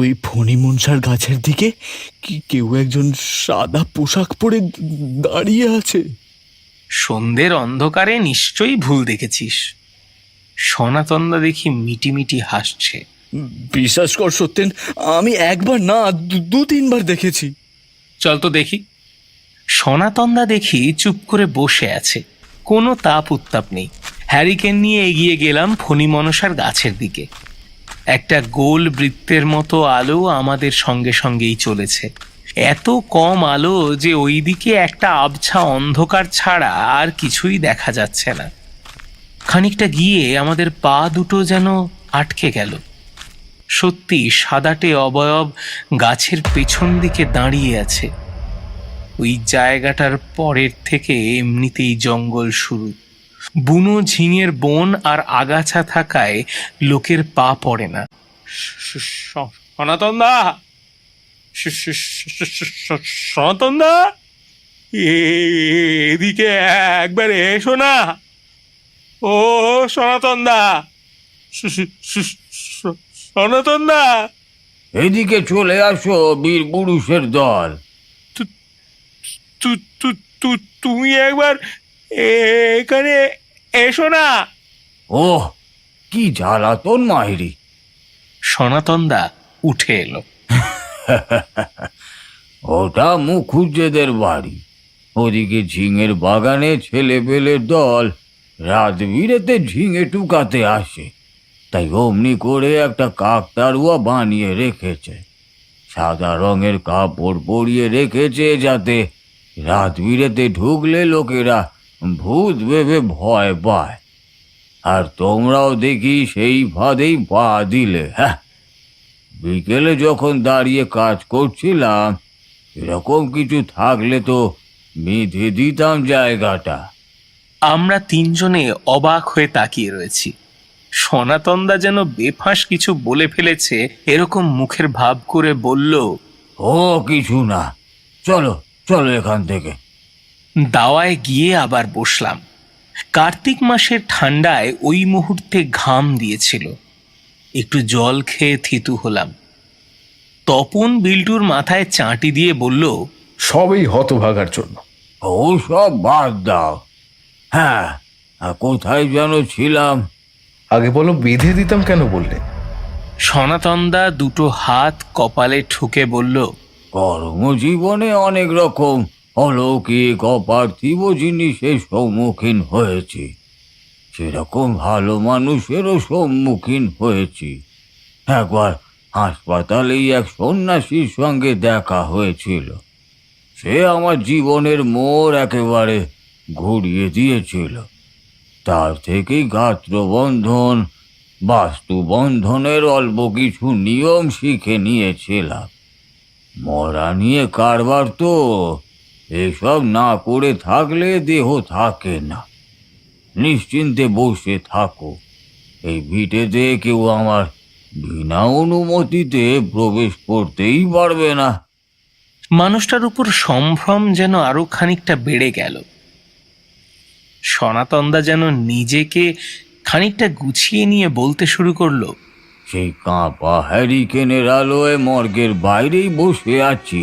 ওই ফণি মনসার গাছের দিকে কি কেউ একজন সাদা পোশাক পরে দাঁড়িয়ে আছে। সন্ধ্যের অন্ধকারে নিশ্চয়ই ভুল দেখেছিস। সনাতনদা দেখি মিটিমিটি হাসছে। বিশ্বাস কর সত্যেন, আমি একবার না দু তিনবার দেখেছি। চল তো দেখি। সনাতনদা দেখি চুপ করে বসে আছে, কোনো তাপ উত্তাপ নেই। হ্যারিকেন নিয়ে এগিয়ে গেলাম ফণি মনসার গাছের দিকে। একটা গোল বৃত্তের মতো আলো আমাদের সঙ্গে সঙ্গেই চলেছে। এত কম আলো যে ওইদিকে একটা আবছা অন্ধকার ছাড়া আর কিছুই দেখা যাচ্ছে না। খানিকটা গিয়ে আমাদের পা দুটো যেন আটকে গেল। সত্যি সাদাটে অবয়ব গাছের পেছন দিকে দাঁড়িয়ে আছে। ওই জায়গাটার পরের থেকে এমনিতেই জঙ্গল শুরু। বুনো ঝিঙের বন আর আগাছা থাকায় লোকের পা পড়ে না। সনাতনদা, সনাতনদা, এদিকে একবার এসো না। ও সনাতনদা, সনাতনদা, এদিকে চলে আসো বীর পুরুষের দল। তুমি একবার এখানে এসো না। ওহ, কি জ্বালাতন মাহিরি। সনাতনদা উঠে এলো। ওটা মুখুজ্জেদের বাড়ি। ওদিকে ঝিঙের বাগানে ছেলেপেলের দল রাত বিরেতে ঝিঙে টুকাতে আসে, তাই অমনি করে একটা কাকতাড়ুয়া বানিয়ে রেখেছে। সাদা রঙের কাপড় পরিয়ে রেখেছে যাতে রাত বিরেতে ঢুকলে লোকেরা ভূত ভেবে ভয় পায়। আর তোমরাও দেখি সেই ফাঁদেই পা দিলে। হ্যাঁ, বিকেলে যখন দাঁড়িয়ে কাজ করছিলাম, এরকম কিছু থাকলে তো বেঁধে দিতাম জায়গাটা। আমরা তিনজনে অবাক হয়ে তাকিয়ে রয়েছি। সনাতনদা যেন বেফাঁস কিছু বলে ফেলেছে এরকম মুখের ভাব করে বলল, ও কিছু না, চলো চলো এখান থেকে। দাওয়ায় গিয়ে আবার বসলাম। কার্তিক মাসের ঠান্ডায় ওই মুহূর্তে ঘাম দিয়েছিল। একটু জল খেয়ে থিতু হলাম। তপন বিল্টুর মাথায় চাঁটি দিয়ে বলল, সবই হতভাগার জন্য। ও সব বাদ দাও। হ্যাঁ, কোথায় যেন ছিলাম? আগে বলো, বেঁধে দিতাম কেন বললে? সনাতনদা দুটো হাত কপালে ঠুকে বলল, কর্মজীবনে অনেক রকম অলৌকিক অপার্থিব জিনিসের সম্মুখীন হয়েছি, সেরকম ভালো মানুষেরও সম্মুখীন হয়েছি। একবার হাসপাতালেই এক সন্ন্যাসীর সঙ্গে দেখা হয়েছিল। সে আমার জীবনের মোড় একেবারে ঘুরিয়ে দিয়েছিল। তার থেকেই গাত্রবন্ধন, বাস্তুবন্ধনের অল্প কিছু নিয়ম শিখে নিয়েছিলাম। মরা নিয়ে কারবার তো, এসব না করে থাকলে দেহ থাকে না। নিশ্চিন্তে বসে থাকো। এই ভিটেতে কেউ আমার বিনা অনুমতিতে প্রবেশ করতেই পারবে না। মানুষটার উপর সম্ভ্রম যেন আরো খানিকটা বেড়ে গেল। সনাতনদা যেন নিজেকে খানিকটা গুছিয়ে নিয়ে বলতে শুরু করলো, সেই কাঁপা হ্যারিকেনের আলোয় মর্গের বাইরেই বসে আছি।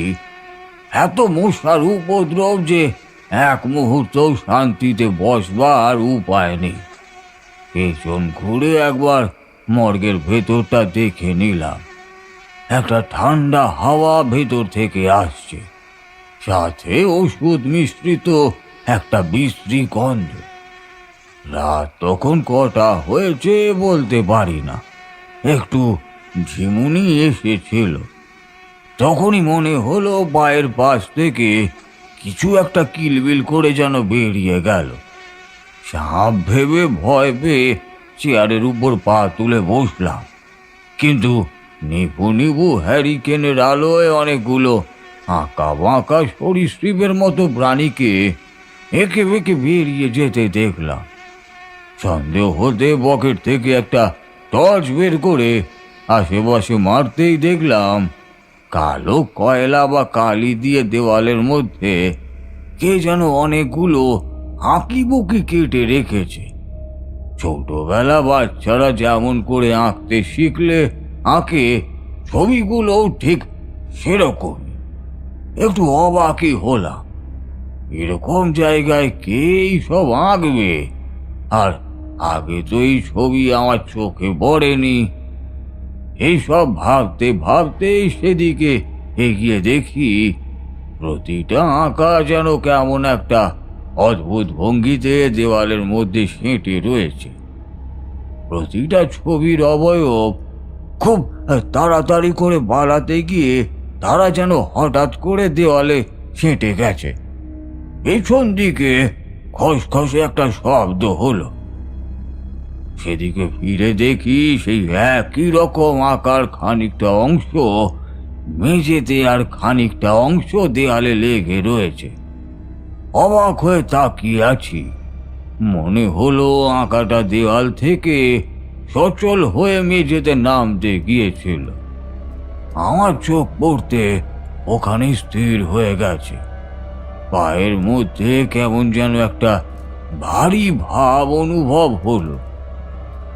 এত মশার উপদ্রব যে এক মুহূর্তও শান্তিতে বসবার উপায় নেই। পেছন ঘুরে একবার মর্গের ভেতরটা দেখে নিলাম। একটা ঠান্ডা হাওয়া ভেতর থেকে আসছে, সাথে ওষুধ মিশ্রিত একটা বিশ্রী গন্ধ। রাত তখন কটা হয়েছে বলতে পারি না, একটু ঝিমুনি এসেছিল। তখনই মনে হলো পায়ের পাশ থেকে কিছু একটা কিলবিল করে যেন বেরিয়ে গেল। সাপ ভেবে ভয় পেয়ে চেয়ারের উপর পা তুলে বসলাম, কিন্তু নিভু নিভু হ্যারিকেনের আলোয় অনেকগুলো আঁকা বাঁকা সরীসৃপের মতো প্রাণীকে একে বেঁকে বেরিয়ে যেতে দেখলাম। সন্দেহ হতে পকেট থেকে একটা টর্চ বের করে আশেপাশে মারতেই দেখলাম কালো কয়লা বা কালি দিয়ে দেওয়ালের মধ্যে কে যেন অনেকগুলো আঁকিবুকি কেটে রেখেছে। ছোটবেলা বাচ্চারা যেমন করে আঁকতে শিখলে আঁকে, ছবিগুলোও ঠিক সেরকম। একটু অবাকই হলাম, এরকম জায়গায় কে সব আঁকবে? আর আগে তো এই ছবি আমার চোখে পড়েনি। এইসব ভাবতে ভাবতেই সেদিকে এগিয়ে দেখি প্রতিটা আঁকা যেন কেমন একটা অদ্ভুত ভঙ্গিতে দেওয়ালের মধ্যে সেঁটে রয়েছে। প্রতিটা ছবির অবয়ব খুব তাড়াতাড়ি করে বাড়াতে গিয়ে তারা যেন হঠাৎ করে দেওয়ালে সেঁটে গেছে। পেছন দিকে খসখসে একটা শব্দ হলো। সেদিকে ফিরে দেখি সেই একই রকম আকার খানিকটা অংশ মেঝেতে আর খানিকটা অংশ দেয়ালে লেগে রয়েছে। অবাক হয়ে তাকিয়ে আছি। মনে হলো আঁকাটা দেওয়াল থেকে সচল হয়ে মেঝেতে নামতে গিয়েছিল। আমার চোখ পড়তে ওখানে স্থির হয়ে গেছে। পায়ের মধ্যে কেমন যেন একটা ভারী ভাব অনুভব হলো।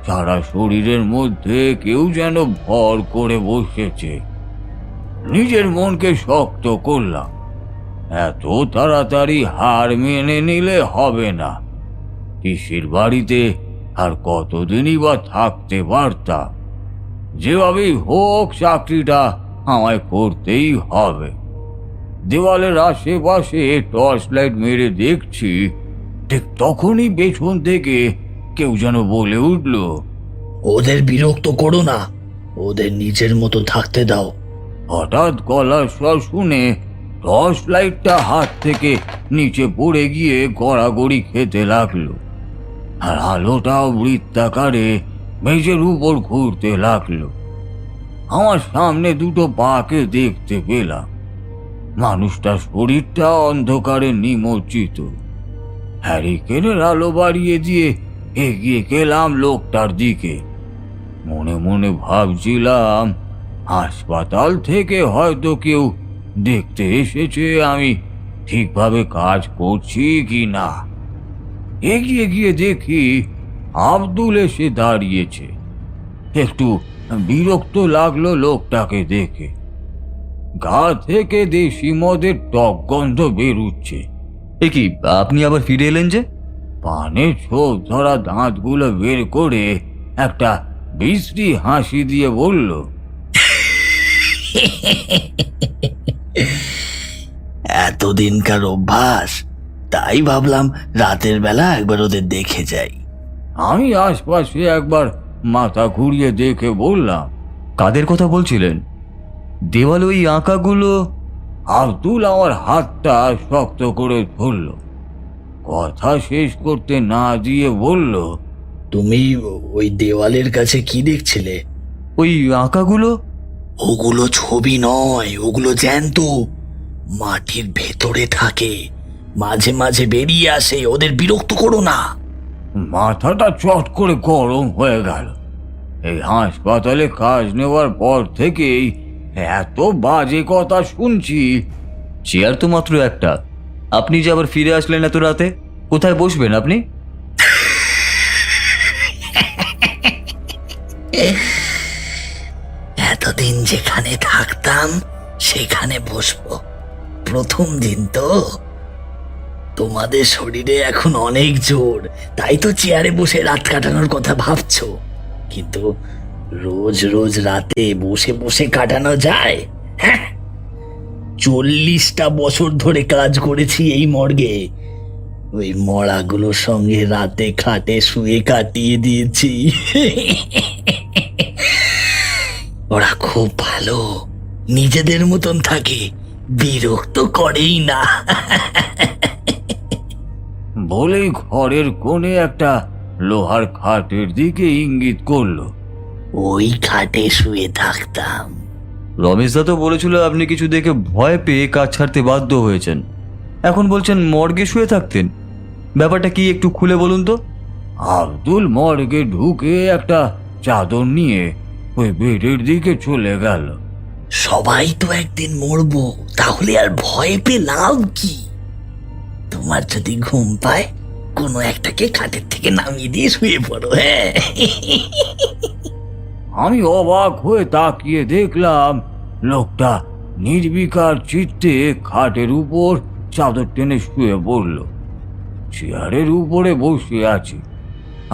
সারা শরীরের মধ্যে কেউ যেন ভর করে বসেছে। নিজের মনকে শক্ত করলাম, এত তাড়াতাড়ি হার মেনে নিলে হবে না। পিসির বাড়িতে আর কতদিনই বা থাকতে পারতাম। যেভাবেই হোক চাকরিটা আমায় করতেই হবে। দেওয়ালের আশেপাশে টর্চ লাইট মেরে দেখছি, ঠিক তখনই পেছন থেকে কেউ যেন বলে উঠল, ওদের বিরক্ত করো না, ওদের নিজের মতো থাকতে দাও। হঠাৎ গলার স্বর শুনে টর্চ লাইটটা হাত থেকে নিচে পড়ে গিয়ে গড়াগড়ি খেতে লাগলো, আর আলোটাও বৃত্তাকারে মেঝের উপর ঘুরতে লাগলো। আমার সামনে দুটো পাকে দেখতে পেলাম। মানুষটার শরীরটা অন্ধকারে নিমজ্জিত। হ্যারিকেনের আলো বাড়িয়ে দিয়ে এগিয়ে গেলাম লোকটার দিকে। মনে মনে ভাবছিলাম হাসপাতাল থেকে হয়তো কেউ দেখতে এসেছে আমি ঠিকভাবে কাজ করছি কি না। এগিয়ে গিয়ে দেখি আব্দুল এসে দাঁড়িয়েছে। একটু বিরক্ত লাগলো লোকটাকে দেখে। গা থেকে দেশি মদের টক গন্ধ বেরুচ্ছে। এ কি, আপনি আবার ফিরে এলেন যে? পানে ছোপ ধরা দাঁতগুলো বের করে একটা বিশ্রী হাসি দিয়ে বলল, এতদিনকার অভ্যাস, তাই ভাবলাম রাতের বেলা একবার ওদের দেখে যাই। আমি আশপাশে একবার মাথা ঘুরিয়ে দেখে বললাম, কাদের কথা বলছিলেন? দেওয়াল ওই আঁকাগুলো? আব্দুল আমার হাতটা শক্ত করে ধরল। কথা শেষ করতে না দিয়ে বলল, তুমি ওই দেওয়ালের কাছে কি দেখছিলে? ওই আঁকাগুলো? ওগুলো ছবি নয়, ওগুলো জ্যান্ত, মাটির ভেতরে থাকে, মাঝে মাঝে বেরিয়ে আসে। ওদের বিরক্ত করো না। মাথাটা চট করে গরম হয়ে গেল। এই হাসপাতালে কাজ নেওয়ার পর থেকেই এত বাজে কথা শুনছি। চেয়ার তো মাত্র একটা, আপনি যে আবার ফিরে আসলেন এত রাতে, কোথায় বসবেন আপনি? এতদিন যেখানে থাকতাম সেখানে বসবো। প্রথম দিন তো, তোমাদের শরীরে এখন অনেক জোর, তাই তো চেয়ারে বসে রাত কাটানোর কথা ভাবছো। কিন্তু রোজ রোজ রাতে বসে বসে কাটানো যায়? হ্যাঁ, 40টা বছর ধরে কাজ করেছি এই মর্গে। ওই মরাগুলোর সঙ্গে রাতে খাটে শুয়ে কাটিয়ে দিয়েছি। ওরা খুব ভালো, নিজেদের মতন থাকে, বিরক্ত করেই না। বলেই ঘরের কোণে একটা লোহার খাটের দিকে ইঙ্গিত করলো। ওই খাটে শুয়ে থাকতাম। রমেশদা তো বলেছিল আপনি কিছু দেখে ভয় পেয়ে কাজ ছাড়তে বাধ্য হয়েছেন, এখন বলছেন মর্গে শুয়ে থাকতেন। ব্যাপারটা কি একটু খুলে বলুন তো। আব্দুল মর্গে ঢুকে একটা চাদর নিয়ে ওই বেডের দিকে চলে গেল। সবাই তো একদিন মরবো, তাহলে আর ভয় পেয়ে লাভ কি? তোমার যদি ঘুম পায়, কোনো একটাকে খাটের থেকে নামিয়ে দিয়ে শুয়ে পড়ো। হ্যাঁ, আমি অবাক হয়ে তাকিয়ে দেখলাম লোকটা নির্বিকার চিত্তে খাটের উপর চাদর টেনে শুয়ে পড়ল। চেয়ারের উপরে বসে আছে।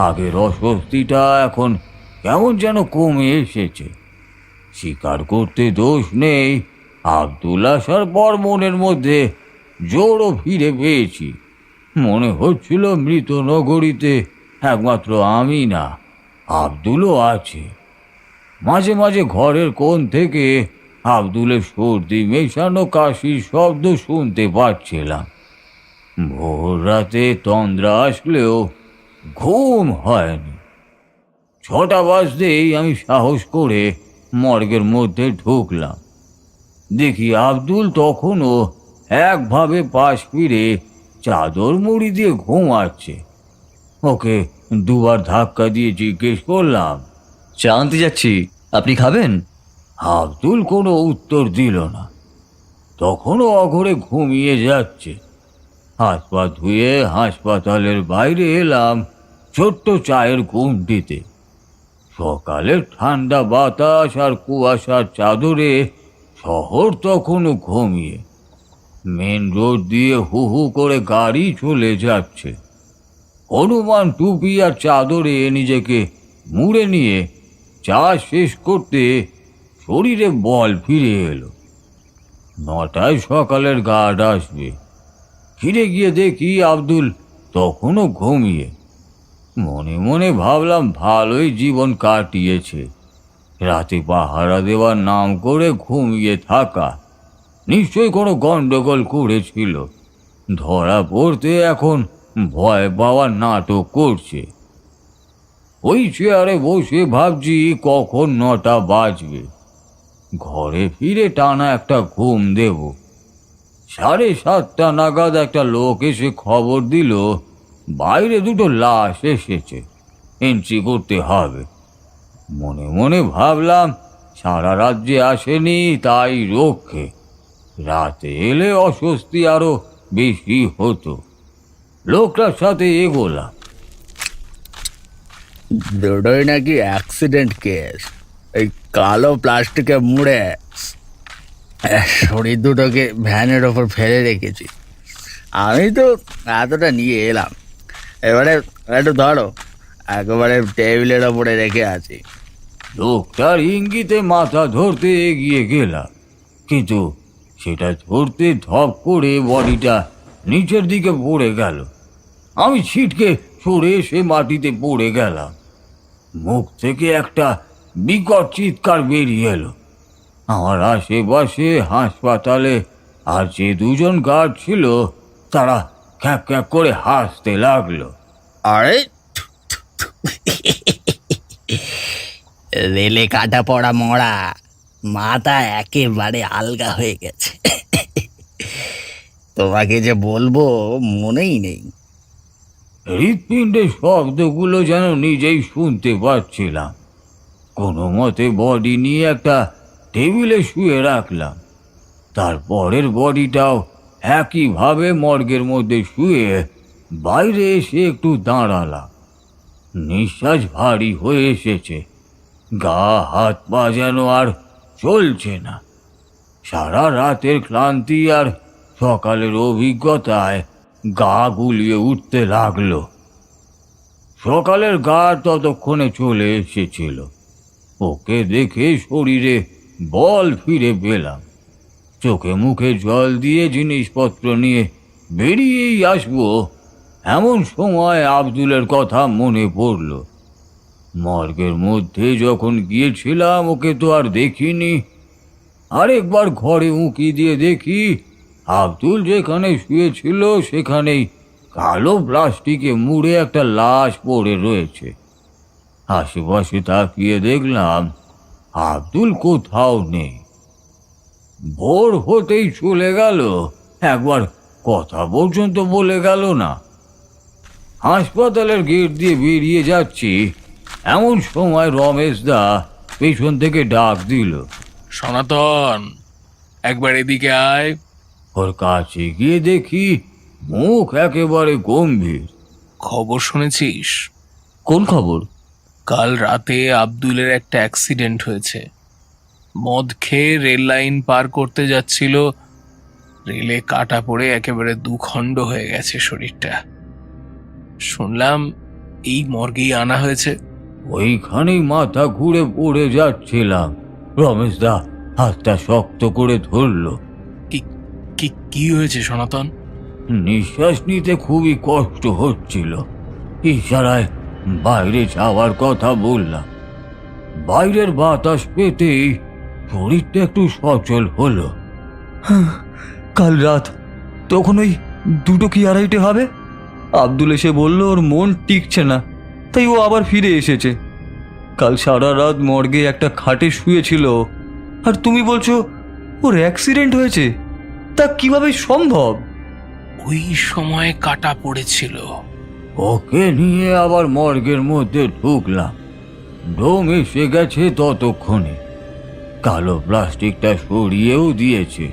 আগের অস্বস্তিটা এখন কেমন যেন কমে এসেছে। স্বীকার করতে দোষ নেই, আব্দুল আসার পর মনের মধ্যে জোরও ফিরে পেয়েছি। মনে হচ্ছিল মৃত নগরীতে একমাত্র আমি না, আব্দুলও আছে। মাঝে মাঝে ঘরের কোণ থেকে আব্দুলের সর্দি মেশানো কাশির শব্দ শুনতে পাচ্ছিলাম। ভোর রাতে তন্দ্রা আসলেও ঘুম হয়নি। 6টা বাজতেই আমি সাহস করে মর্গের মধ্যে ঢুকলাম। দেখি আব্দুল তখনও একভাবে পাশ ফিরে চাদর মুড়ি দিয়ে ঘুমাচ্ছে। ওকে দুবার ধাক্কা দিয়ে জিজ্ঞেস করলাম, চা আনতে যাচ্ছি, আপনি খাবেন? আব্দুল কোনো উত্তর দিল না। তখনও অঘরে ঘুমিয়ে যাচ্ছে। হাত পা ধুয়ে হাসপাতালের বাইরে এলাম ছোট্ট চায়ের ঘুমটিতে। সকালের ঠান্ডা বাতাস আর কুয়াশার চাদরে শহর তখনও ঘুমিয়ে। মেন রোড দিয়ে হু হু করে গাড়ি চলে যাচ্ছে। হনুমান টুপি আর চাদরে নিজেকে মুড়ে নিয়ে চা শেষ করতে শরীরে বল ফিরে এলো। 9টায় সকালের গার্ড আসবে। ফিরে গিয়ে দেখি আব্দুল তখনও ঘুমিয়ে। মনে মনে ভাবলাম ভালোই জীবন কাটিয়েছে। রাতে পাহারা দেওয়ার নাম করে ঘুমিয়ে থাকা, নিশ্চয়ই কোনো গন্ডগোল করেছিল। ধরা পড়তে এখন ভয় পাওয়ার নাটক করছে। ওই চেয়ারে বসে ভাবছি কখন 9টা বাজবে। ঘরে ফিরে টানা একটা ঘুম দেব। 7:30 নাগাদ একটা লোক এসে খবর দিল বাইরে 2টো লাশ এসেছে, এন্ট্রি করতে হবে। মনে মনে ভাবলাম সারা রাজ্যে আসেনি, তাই রক্ষে। রাতে এলে অস্বস্তি আরো বেশি হতো। লোকটার সাথে এগোলাম। দুটোই নাকি অ্যাক্সিডেন্ট কেস। এই কালো প্লাস্টিকে মুড়ে শরীর দুটোকে ভ্যানের ওপর ফেলে রেখেছি। আমি তো এতটা নিয়ে এলাম, এবারে একটু ধরো, একেবারে টেবিলের ওপরে রেখে আছি। লোকটার ইঙ্গিতে মাথা ধরতে এগিয়ে গেলাম, কিন্তু সেটা ধরতে ধপ করে বডিটা নিচের দিকে পড়ে গেল। আমি ছিটকে সরে এসে মাটিতে পড়ে গেলাম। মুখ থেকে একটা বিকট চিৎকার বেরিয়ে এলো। আমার আশেপাশে হাসপাতালে আর যে 2জন গার্ড ছিল তারা খ্যাপ খ্যাপ করে হাসতে লাগলো। আরে রেলে কাটা পড়া মরা, মাথা একেবারে আলগা হয়ে গেছে। তোমাকে যে বলবো মনেই নেই। হৃৎপিণ্ডের শব্দগুলো যেন নিজেই শুনতে পাচ্ছিলাম। কোনো মতে বডি নিয়ে একটা টেবিলে শুয়ে রাখলাম। তারপরের বডিটাও একইভাবে মর্গের মধ্যে শুয়ে বাইরে এসে একটু দাঁড়ালাম। নিঃশ্বাস ভারী হয়ে এসেছে, গা হাত পা যেন আর চলছে না। সারা রাতের ক্লান্তি আর সকালের অভিজ্ঞতায় গা গুলিয়ে উঠতে লাগলো। সকালের গা ততক্ষণে চলে এসেছিল। ওকে দেখে শরীরে বল ফিরে পেলাম। চোখে মুখে জল দিয়ে জিনিসপত্র নিয়ে বেরিয়েই আসবো, এমন সময় আব্দুলের কথা মনে পড়ল। মর্গের মধ্যে যখন গিয়েছিলাম ওকে তো আর দেখিনি। আরেকবার ঘরে উঁকি দিয়ে দেখি আব্দুল যেখানে শুয়েছিল সেখানেই কালো প্লাস্টিকে মুড়ে একটা লাশ পড়ে রয়েছে। আশেপাশে তাকিয়ে দেখলাম আব্দুল কোথাও নেই। ভোর হতেই চলে গেল, একবার কথা পর্যন্ত বলে গেল না। হাসপাতালের গেট দিয়ে বেরিয়ে যাচ্ছি, এমন সময় রমেশ দা পেছন থেকে ডাক দিল। সনাতন, একবার এদিকে আয়। ওর কাছে গিয়ে দেখি মুখ একেবারে গম্ভীর। খবর শুনেছিস? কোন খবর? কাল রাতে আব্দুলের একটা অ্যাক্সিডেন্ট হয়েছে। মদ খেয়ে রেল লাইন পার করতে যাচ্ছিল, রেলে কাটা পড়ে একেবারে দুখণ্ড হয়ে গেছে শরীরটা। শুনলাম এই মর্গেই আনা হয়েছে। ওইখানেই মাথা ঘুরে পড়ে যাচ্ছিলাম, রমেশ দা হাতটা শক্ত করে ধরলো। কি কি কি হয়েছে সনাতন? নিঃশ্বাস নিতে খুবই কষ্ট হচ্ছিল। ইশারায় বাইরে যাওয়ার কথা বললাম। বাইরের বাতাস পেতেই শরীরটা একটু সচল হলো। কাল রাত তখন ওই 2 কি 2:30 হবে। আব্দুল এসে বলল ওর মন টিকছে না, তাই ও আবার ফিরে এসেছে। কাল সারা রাত মর্গে একটা খাটে শুয়েছিল, আর তুমি বলছো ওর অ্যাক্সিডেন্ট হয়েছে? তা কিভাবে সম্ভব? ওই সময় কাটা পড়েছিল। ওকে নিয়ে আবার মর্গের মধ্যে ঢুকলাম। ডোম এসে গেছে ততক্ষণে। কালো প্লাস্টিকটা সরিয়েও দিয়েছে।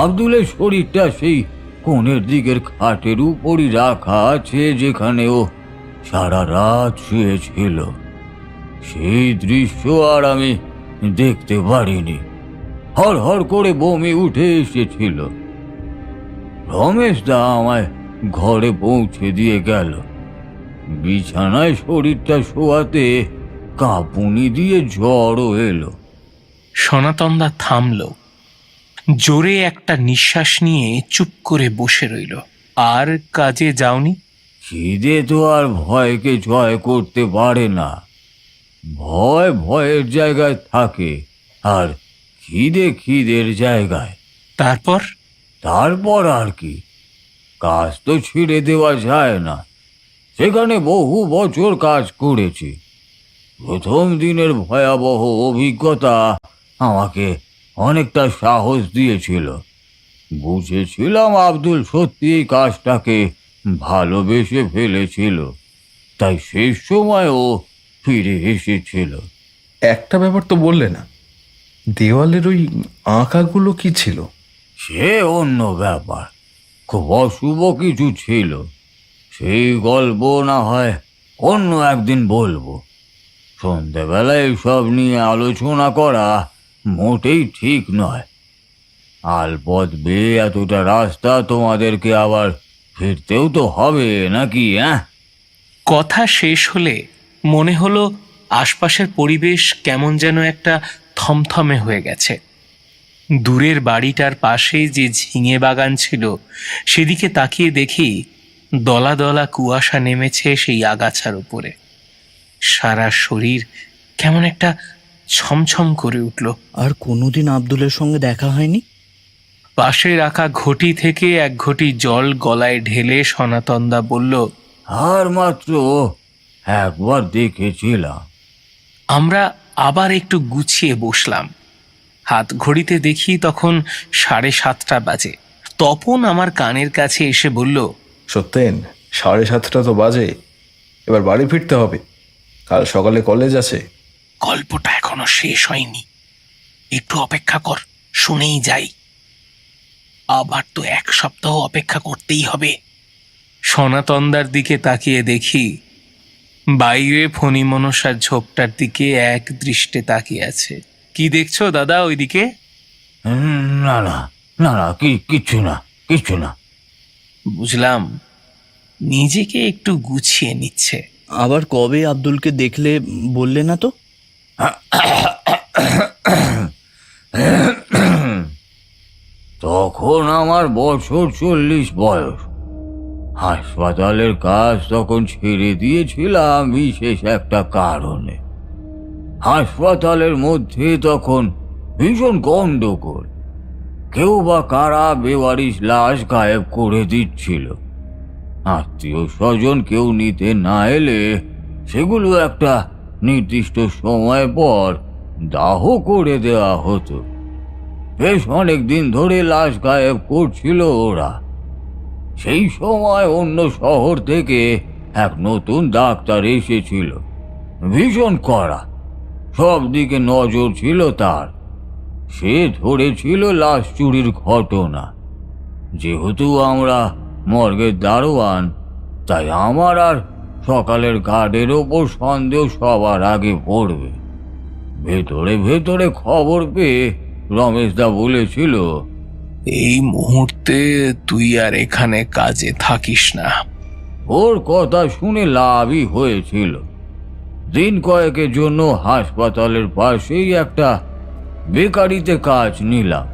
আব্দুলের শরীরটা সেই কোণের দিকের খাটের উপরই রাখা আছে যেখানে ও সারা রাত শুয়েছিল। সেই দৃশ্য আর আমি দেখতে পারিনি। হর হর করে বমি উঠে এসেছিল। রমেশ দা আমায় ঘরে পৌঁছে দিয়ে গেল। বিছানায় শরীরটা শোয়াতে কাঁপুনি দিয়ে জ্বরও এলো। সনাতনদা থামল, জোরে একটা নিঃশ্বাস নিয়ে চুপ করে বসে রইল। আর কাজে যাওনি? খিদে তো আর ভয়কে জয় করতে পারে না। ভয় ভয়ের জায়গায় থাকে, আর খিদে খিদের জায়গায়। তারপর আর কি, কাজ তো ছেড়ে দেওয়া যায় না। সেখানে বহু বছর কাজ করেছি। প্রথম দিনের ভয়াবহ অভিজ্ঞতা আমাকে অনেকটা সাহস দিয়েছিল। বুঝেছিলাম আব্দুল সত্যি এই কাজটাকে ভালোবেসে ফেলেছিল, তাই শেষ সময়ও ফিরে এসেছিল। একটা ব্যাপার তো বললে না, দেওয়ালের ওই আঁকাগুলো কি ছিল? সে অন্য ব্যাপার, খুব অশুভ কিছু ছিল। সেই গল্প না হয় অন্য একদিন বলবো। সন্ধ্যেবেলায় সব নিয়ে আলোচনা করা মোটেই ঠিক নয়। আলপথ বেয়ে এতটা রাস্তা তোমাদেরকে আবার ফিরতেও তো হবে নাকি? কথা শেষ হলে মনে হলো আশপাশের পরিবেশ কেমন যেন একটা থমথমে হয়ে গেছে। দূরের বাড়িটার পাশে যে ঝিঙে বাগান ছিল, সেদিকে তাকিয়ে দেখি দলা দলা কুয়াশা নেমেছে সেই আগাছার উপরে। সারা শরীর কেমন একটা ছমছম করে উঠল। আর কোনোদিন আব্দুলের সঙ্গে দেখা হয়নি? পাশে রাখা ঘটি থেকে 1 ঘটি জল গলায় ঢেলে সনাতনদা বলল, আর মাত্র একবার দেখেছিলাম। আমরা আবার একটু গুছিয়ে বসলাম। হাত ঘড়িতে দেখি তখন 7:30 বাজে। তপন আমার কানের কাছে এসে বলল, সত্যেন, 7:30 তো বাজে, এবার বাড়ি ফিরতে হবে, কাল সকালে কলেজ আছে। গল্পটা এখনো শেষ হয়নি, একটু অপেক্ষা কর, শুনেই যাই। আবার তো 1 সপ্তাহ অপেক্ষা করতেই হবে। সনাতনদার দিকে তাকিয়ে দেখি বাইরে ফণিমনসার ঝোপটার দিকে এক দৃষ্টে তাকিয়ে আছে। কি দেখছো দাদা ওইদিকে? না না না না, কিচ্ছু না। বুঝলাম, নিজেকে একটু গুছিয়ে নিচ্ছে। আবার কবে আব্দুলকে দেখলে বললে না তো? তখন আমার বছর 40 বয়স। হাসপাতালের কাজ তখন ছেড়ে দিয়েছিলাম বিশেষ একটা কারণে। হাসপাতালের মধ্যে তখন ভীষণ গন্ডগোল। কেউ বা কারা বেওয়ারিশ লাশ গায়েব করে দিচ্ছিল। আত্মীয় স্বজন কেউ নিতে না এলে সেগুলো একটা নির্দিষ্ট সময় পর দাহ করে দেওয়া হতো। বেশ অনেক দিন ধরে লাশ গায়েব করছিল ওরা। সেই সময় অন্য শহর থেকে এক নতুন ডাক্তার এসেছিল, ভীষণ কড়া। সব দিকে নজর ছিল তার। সে ধরেছিল লাশ চুরির ঘটনা। যেহেতু আমরা মর্গের দারোয়ান, তাই আমার আর সকালের গার্ডের ওপর সন্দেহ সবার আগে পড়বে। ভেতরে ভেতরে খবর পেয়ে রমেশদা বলেছিল, এই মুহূর্তে তুই আর এখানে কাজে থাকিস না। ওর কথা শুনে লাভই হয়েছিল। দিন কয়েকের জন্য হাসপাতালের পাশেই একটা বেকারিতে কাজ নিলাম।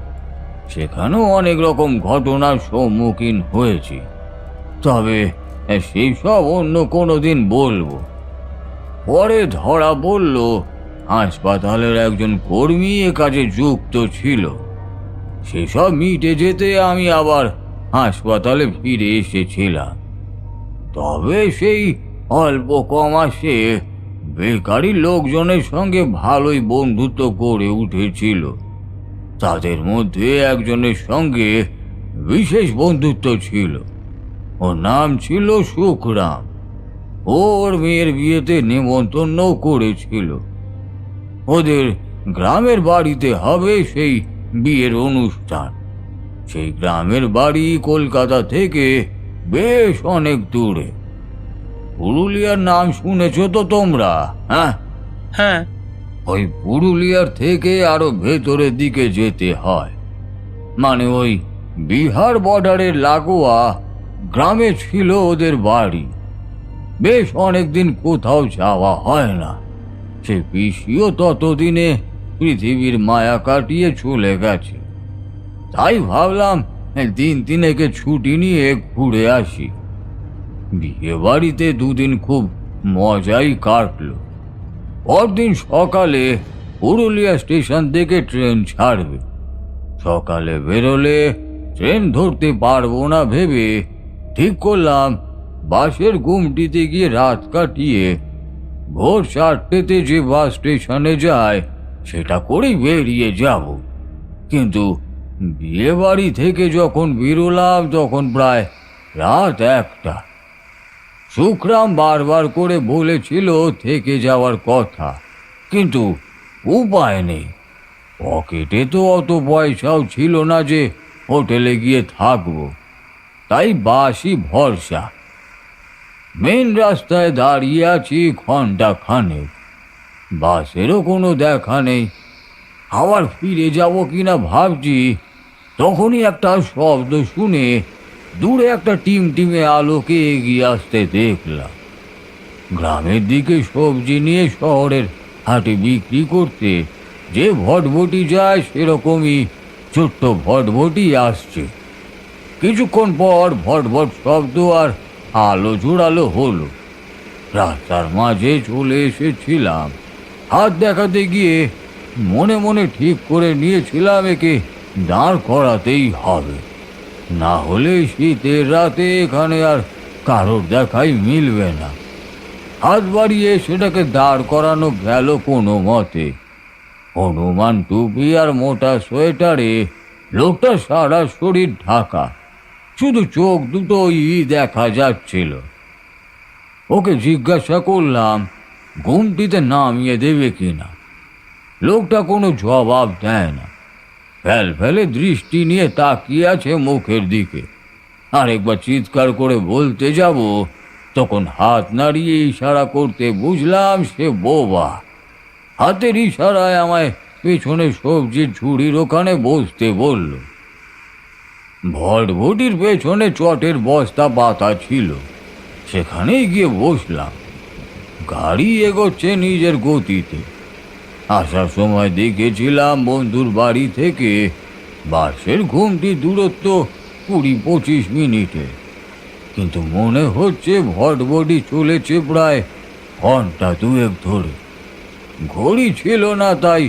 সেখানেও অনেক রকম ঘটনার সম্মুখীন হয়েছি, তবে সেই সব অন্য কোনো দিন বলবো। পরে ধরা পড়ল হাসপাতালের একজন কর্মী এ কাজে যুক্ত ছিল। সেসব মিটে যেতে আমি আবার হাসপাতালে ফিরে এসেছিলাম। তবে সেই অল্প কমাসে বেকারির লোকজনের সঙ্গে ভালোই বন্ধুত্ব গড়ে উঠেছিল। তাদের মধ্যে একজনের সঙ্গে বিশেষ বন্ধুত্ব ছিল। ওর নাম ছিল সুখরাম। ওর মেয়ের বিয়েতে নেমন্তন্ন করেছিল। ওদের গ্রামের বাড়িতে হবে সেই বিয়ের অনুষ্ঠান। সেই গ্রামের বাড়ি কলকাতা থেকে বেশ অনেক দূরে। পুরুলিয়ার নাম শুনেছ তো তোমরা? হ্যাঁ, হ্যাঁ, ওই পুরুলিয়ার থেকে আরো ভেতরের দিকে যেতে হয়। মানে ওই বিহার বর্ডারের লাগোয়া গ্রামে ছিল ওদের বাড়ি। বেশ অনেকদিন কোথাও যাওয়া হয় না। সে পিসিও ততদিনে পৃথিবীর মায়া কাটিয়ে চলে গেছে। তাই ভাবলাম দিন তিনেকে ছুটি নিয়ে ঘুরে আসি। বিয়ে বাড়িতে দুদিন খুব মজাই কাটলো। পরদিন সকালে পুরুলিয়া স্টেশন থেকে ট্রেন ছাড়বে। সকালে বেরোলে ট্রেন ধরতে পারবো না ভেবে ঠিক করলাম বাসের গুমটিতে গিয়ে রাত কাটিয়ে ভোর 4টেতে যে বাস স্টেশনে যায় সেটা করেই বেরিয়ে যাব। কিন্তু বিয়ে বাড়ি থেকে যখন বেরোলাম তখন প্রায় রাত 1টা। সুখরাম বারবার করে বলেছিল থেকে যাওয়ার কথা, কিন্তু উপায় নেই। পকেটে তো অত পয়সাও ছিল না যে হোটেলে গিয়ে থাকবো। তাই বাসই ভরসা। মেন রাস্তায় দাঁড়িয়ে আছি ঘন্টা খানেক। বাসেরও কোনো দেখা নেই। আবার ফিরে যাব কিনা ভাবছি, তখনই একটা শব্দ শুনে দূরে একটা টিমটিমে আলোকে এগিয়ে আসতে দেখলাম। গ্রামের দিকে সবজি নিয়ে শহরের হাটে বিক্রি করতে যে ভটভটি যায় সেরকমই ছোট্ট ভটভটি আসছে। কিছুক্ষণ পর ভটভট শব্দ আর আলো জোড়ালো হলো। রাস্তার মাঝে চলে এসেছিলাম। হাত দেখাতে গিয়ে মনে মনে ঠিক করে নিয়েছিলাম একে দাঁড় করাতেই হবে, না হলে শীতের রাতে এখানে আর কারোর দেখাই মিলবে না। হাত বাড়িয়ে সেটাকে দাঁড় করানো গেল কোনো মতে। হনুমান টুপি আর মোটা সোয়েটারে লোকটা সারা শরীর ঢাকা, শুধু চোখ দুটোই দেখা যাচ্ছিল। ওকে জিজ্ঞাসা করলাম ঘুমটিতে নামিয়ে দেবে কিনা। লোকটা কোনো জবাব দেয় না। ফেল ফেলে দৃষ্টি নিয়ে তাকিয়ে আছে মুখের দিকে। আরেকবার চিৎকার করে বলতে যাব তখন হাত নাড়িয়ে ইশারা করতে বুঝলাম সে বোবা। হাতের ইশারায় আমায় পেছনে সবজির ঝুড়ির ওখানে বসতে বলল। ভটভটির পেছনে চটের বস্তা পাতা ছিল, সেখানেই গিয়ে বসলাম। গাড়ি এগোচ্ছে নিজের গতিতে। আসার সময় দেখেছিলাম বন্ধুর বাড়ি থেকে বাসের ঘুমটি দূরত্ব 20-25 মিনিটে, কিন্তু মনে হচ্ছে ভটভটি চলেছে প্রায় ঘন্টা 2 ধরে। ঘড়ি ছিল না, তাই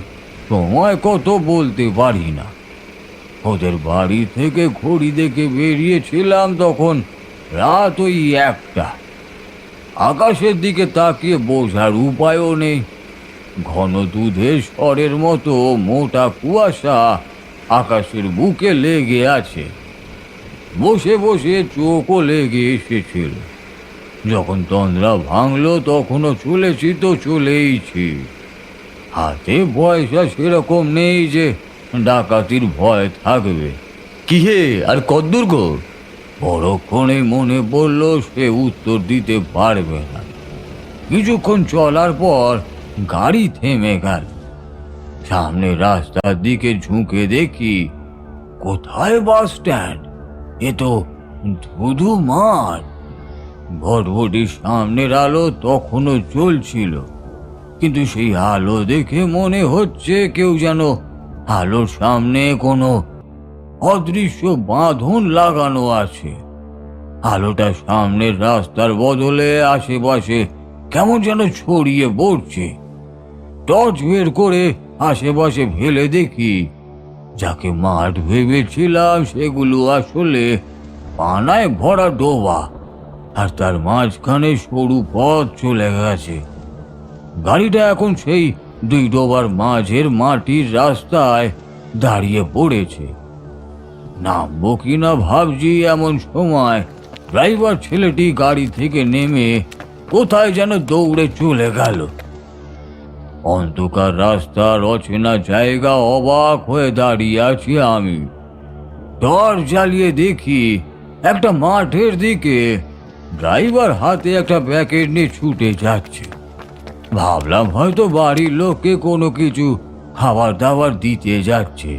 সময় কত বলতে পারি না। ওদের বাড়ি থেকে ঘড়ি দেখে বেরিয়েছিলাম তখন রাত ওই 1টা। আকাশের দিকে তাকিয়ে বোঝার উপায়ও নেই। ঘন দুধের স্বরের মতো মোটা কুয়াশা আকাশের বুকে লেগে আছে। বসে বসে চোখও লেগে এসেছিল। যখন তন্দ্রা ভাঙলো তখনও চলেছি তো চলেইছি। হাতে পয়সা সেরকম নেই যে ডাকাতির ভয় থাকবে। কি হে, আর কদ্দূর গো? পরক্ষণে মনে পড়ল সে উত্তর দিতে পারবে না। কিছুক্ষণ চলার পর গাড়ি থেমে গেল। সামনে রাস্তার দিকে ঝুঁকে দেখি, কোথায় বাস স্ট্যান্ড, এ তো ধুধু মাঠ। ভটভটির সামনের আলো তখনও জ্বলছিল, কিন্তু সেই আলো দেখে মনে হচ্ছে কেউ যেন আলোর সামনে কোনো অদৃশ্য বাঁধন লাগানো আছে। আলোটা সামনের রাস্তার বদলে আশেপাশে কেমন যেন ছড়িয়ে পড়ছে। টর্চ বের করে আশেপাশে ফেলে দেখি, যাকে মাঠ ভেবেছিলাম সেগুলো আসলে পানায় ভরা ডোবা, আর তার মাঝখানে সরু পথ চলে গেছে। গাড়িটা এখন সেই দুই ডোবার মাঝের মাটির রাস্তায় দাঁড়িয়ে পড়েছে। নামবো কিনা ভাবছি, এমন সময় ড্রাইভার ছেলেটি গাড়ি থেকে নেমে কোথায় যেন দৌড়ে চলে গেল। অন্ধকার রাস্তার অচেনা জায়গা অবাক হয়ে দাঁড়িয়ে আছি আমি। টর্চ জ্বালিয়ে দেখি একটা মাঠের দিকে ড্রাইভার হাতে একটা প্যাকেট নিয়ে ছুটে যাচ্ছে। ভাবলাম হয়তো বাড়ির লোককে কোনো কিছু খাবার দাবার দিতে যাচ্ছে।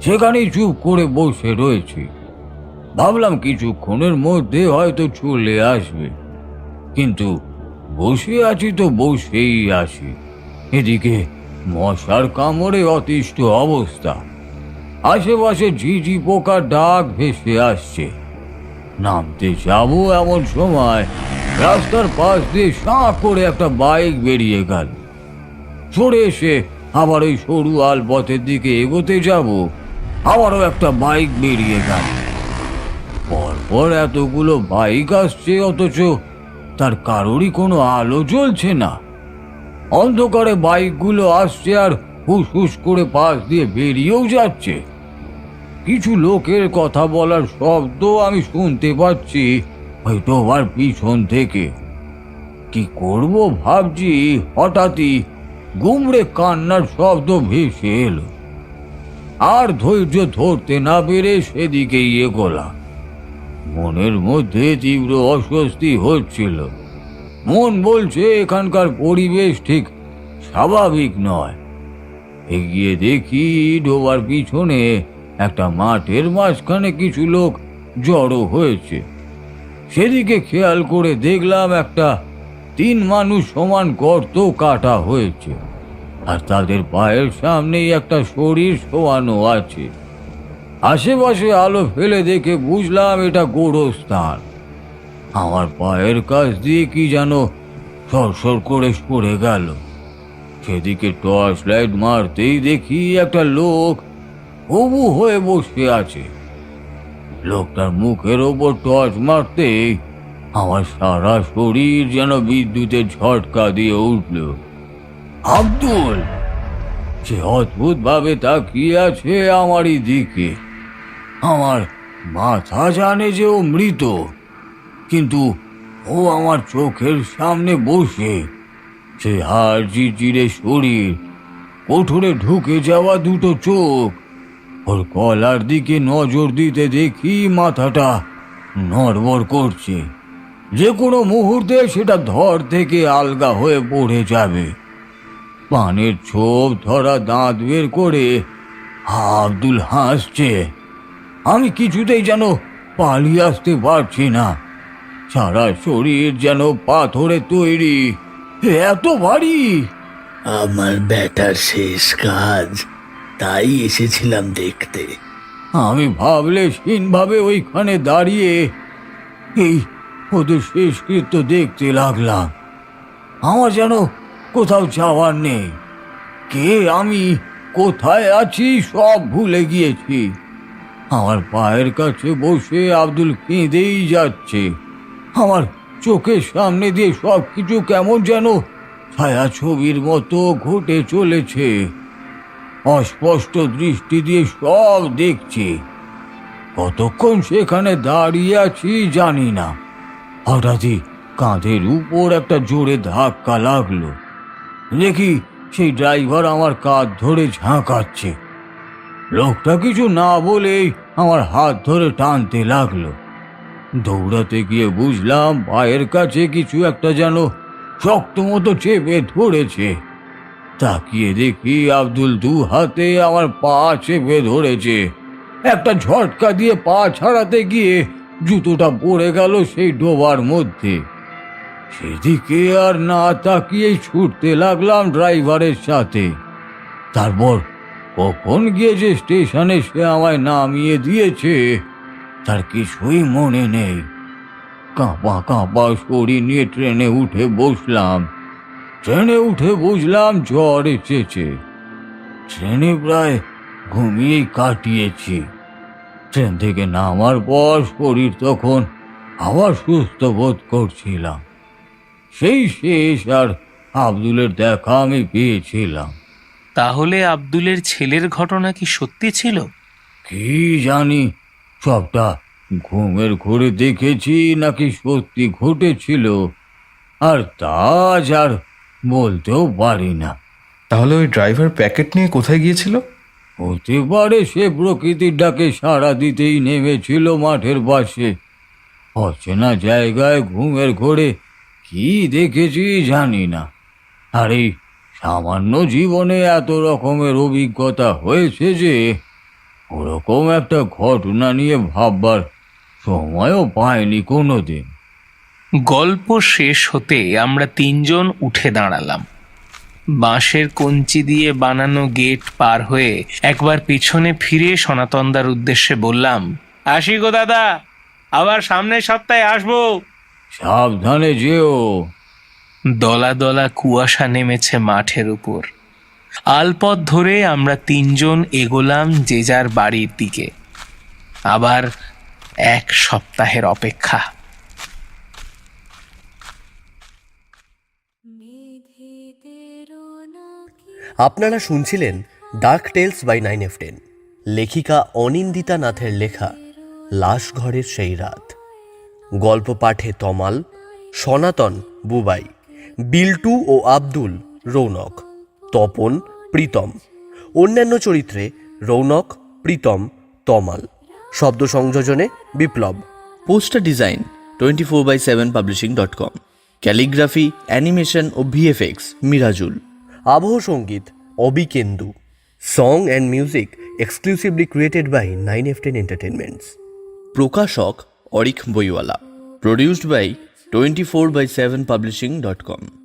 সেখানেই চুপ করে বসে রয়েছে। ভাবলাম কিছুক্ষণের মধ্যে হয়তো চলে আসবে, কিন্তু বসে আছি তো বসেই আছি। এদিকে মশার কামড়ে অতিষ্ঠ অবস্থা। আশেপাশে ঝিঝি পোকার ডাক ভেসে আসছে। নামতে যাবো এমন সময় রাস্তার পাশ দিয়ে সাঁ করে একটা বাইক বেরিয়ে গেল। সরে এসে আবার ওই সরু আল পথের দিকে এগোতে যাব, আবারও একটা বাইক বেরিয়ে গেল। পরপর এতগুলো বাইক আসছে, অথচ তার কারোরই কোনো আলো জ্বলছে না। অন্ধকারে বাইকগুলো আসছে আর হুস হুস করে পাশ দিয়ে বেরিয়েও যাচ্ছে। কিছু লোকের কথা বলার শব্দ আমি শুনতে পাচ্ছি হয়তো আমার পিছন থেকে। কি করব ভাবছি, হঠাৎই গুমড়ে কান্নার শব্দ ভেসে এলো। আর ধৈর্য ধরতে না পেরে সেদিকেই এগোলাম। মনের মধ্যে তীব্র অস্বস্তি হচ্ছিল। মন বলছে এখানকার পরিবেশ ঠিক স্বাভাবিক নয়। এগিয়ে দেখি ডোবার পিছনে একটা মাঠের মাঝখানে কিছু লোক জড়ো হয়েছে। সেদিকে খেয়াল করে দেখলাম একটা 3 মানুষ সমান গর্ত কাটা হয়েছে, আর তাদের পায়ের সামনেই একটা শরীর শোয়ানো আছে। আশেপাশে আলো ফেলে দেখে বুঝলাম এটা গোরস্থান। আমার পায়ের কাছ দিয়ে কি যেন সরসর করে সরে গেল। সেদিকে টর্চ লাইট মারতেই দেখি একটা লোক হবু হয়ে বসে আছে। লোকটার মুখের ওপর টর্চ মারতেই আমার সারা শরীর যেন বিদ্যুতের ঝটকা দিয়ে উঠল। আব্দুল! সে অদ্ভুত ভাবে তাকিয়ে আছে আমারই দিকে। আমার মাথা জানে যে ও মৃত, কিন্তু ও আমার চোখের সামনে বসে, সে হাড় চিড়চিড়ে শরীর, কোঠরে ঢুকে যাওয়া 2টো চোখ। ওর গলার দিকে নজর দিতে দেখি মাথাটা নড়বড় করছে। যে কোনো মুহূর্তে সেটা ধর থেকে আলগা হয়ে পড়ে যাবে। পানের ছোপ ধরা দাঁত বের করে আব্দুল হাসছে। আমি কিছুতেই যেন পালিয়ে আসতে পারছি না। সারা শরীর যেন পাথরে তৈরি, এত ভারী। আমার বেটার শেষ কাজ, তাই এসেছিলাম দেখতে। আমি ভাবলেশহীনভাবে ওইখানে দাঁড়িয়ে এই ওদের শেষকৃত্য দেখতে লাগলাম। আমার যেন কোথাও যাওয়ার নেই। কে আমি, কোথায় আছি সব ভুলে গিয়েছি। আমার পায়ের কাছে বসে আব্দুল কেঁদেই যাচ্ছে। আমার চোখের সামনে দিয়ে সব কিছু কেমন যেন ছায়াছবির মতো ঘটে চলেছে। অস্পষ্ট দৃষ্টি দিয়ে সব দেখছি। কতক্ষণ সেখানে দাঁড়িয়ে আছি জানি না। হঠাৎই কাঁধের উপর একটা জোরে ধাক্কা লাগলো। দেখি সেই ড্রাইভার আমার কাঁধ ধরে ঝাঁকাচ্ছে। লোকটা কিছু না বলেই আমার হাত ধরে টানতে লাগলো। দৌড়াতে গিয়ে বুঝলাম পায়ের কাছে কিছু একটা যেন শক্ত মতো চেপে ধরেছে। তাকিয়ে দেখি আব্দুল দু হাতে আমার পা চেপে ধরেছে। একটা ঝটকা দিয়ে পা ছাড়াতে গিয়ে জুতোটা পড়ে গেল সেই ডোবার মধ্যে। সেদিকে আর না তাকিয়েই ছুটতে লাগলাম ড্রাইভারের সাথে। তারপর কখন গিয়ে যে স্টেশনে সে আমায় নামিয়ে দিয়েছে তার কিছুই মনে নেই। কাঁপা কাঁপা শরীর নিয়ে ট্রেনে উঠে বসলাম। ট্রেনে উঠে বুঝলাম জ্বর এসেছে। ট্রেনে প্রায় ঘুমিয়েই কাটিয়েছি। ট্রেন থেকে নামার পর শরীর তখন আবার সুস্থ বোধ করছিলাম। সেই শেষ আর আব্দুলের দেখা আমি পেয়েছিলাম। তাহলে আব্দুলের ছেলের ঘটনা কি সত্যি ছিল? কি জানি সবটা ঘুমের ঘোরে দেখেছি নাকি সত্যি ঘটেছিল, আর তা আজ আর বলতেও পারি না। তাহলে ওই ড্রাইভার প্যাকেট নিয়ে কোথায় গিয়েছিল? হতে পারে সে প্রকৃতির ডাকে সাড়া দিতেই নেমেছিল মাঠের পাশে। অচেনা জায়গায় ঘুমের ঘোরে কি দেখেছি জানি না। আর এই সামান্য জীবনে এত রকমের অভিজ্ঞতা হয়েছে যে ওরকম একটা ঘটনা নিয়ে ভাববার সময়ও পাইনি কোনোদিন। গল্প শেষ হতে আমরা তিনজন উঠে দাঁড়ালাম। বাঁশের কঞ্চি দিয়ে বানানো গেট পার হয়ে একবার পিছনে ফিরে সনাতনদার উদ্দেশ্যে বললাম, আসি গো দাদা, আবার সামনের সপ্তাহে আসবো। সাবধানে যেও। দলা দলা কুয়াশা নেমেছে মাঠের উপর। আলপথ ধরে আমরা তিনজন এগোলাম যে যার বাড়ির দিকে। আবার এক সপ্তাহের অপেক্ষা। আপনারা শুনছিলেন ডার্ক টেলস বাই 9F10, লেখিকা অনিন্দিতা নাথের লেখা লাশ ঘরের সেই রাত। গল্প পাঠে তমাল, সনাতন বুবাই, বিল্টু ও আব্দুল রৌনক, তপন প্রীতম, অন্যান্য চরিত্রে রৌনক, প্রীতম, তমাল। শব্দ সংযোজনে Biplab. Poster design 24/7publishing.com, calligraphy, animation ও ভিএফএক্স মিরাজুল। আবহ সঙ্গীত Abikendu. Song and music exclusively created by 9F10 entertainments. প্রকাশক Arik Boiwala. Produced by 24/7publishing.com।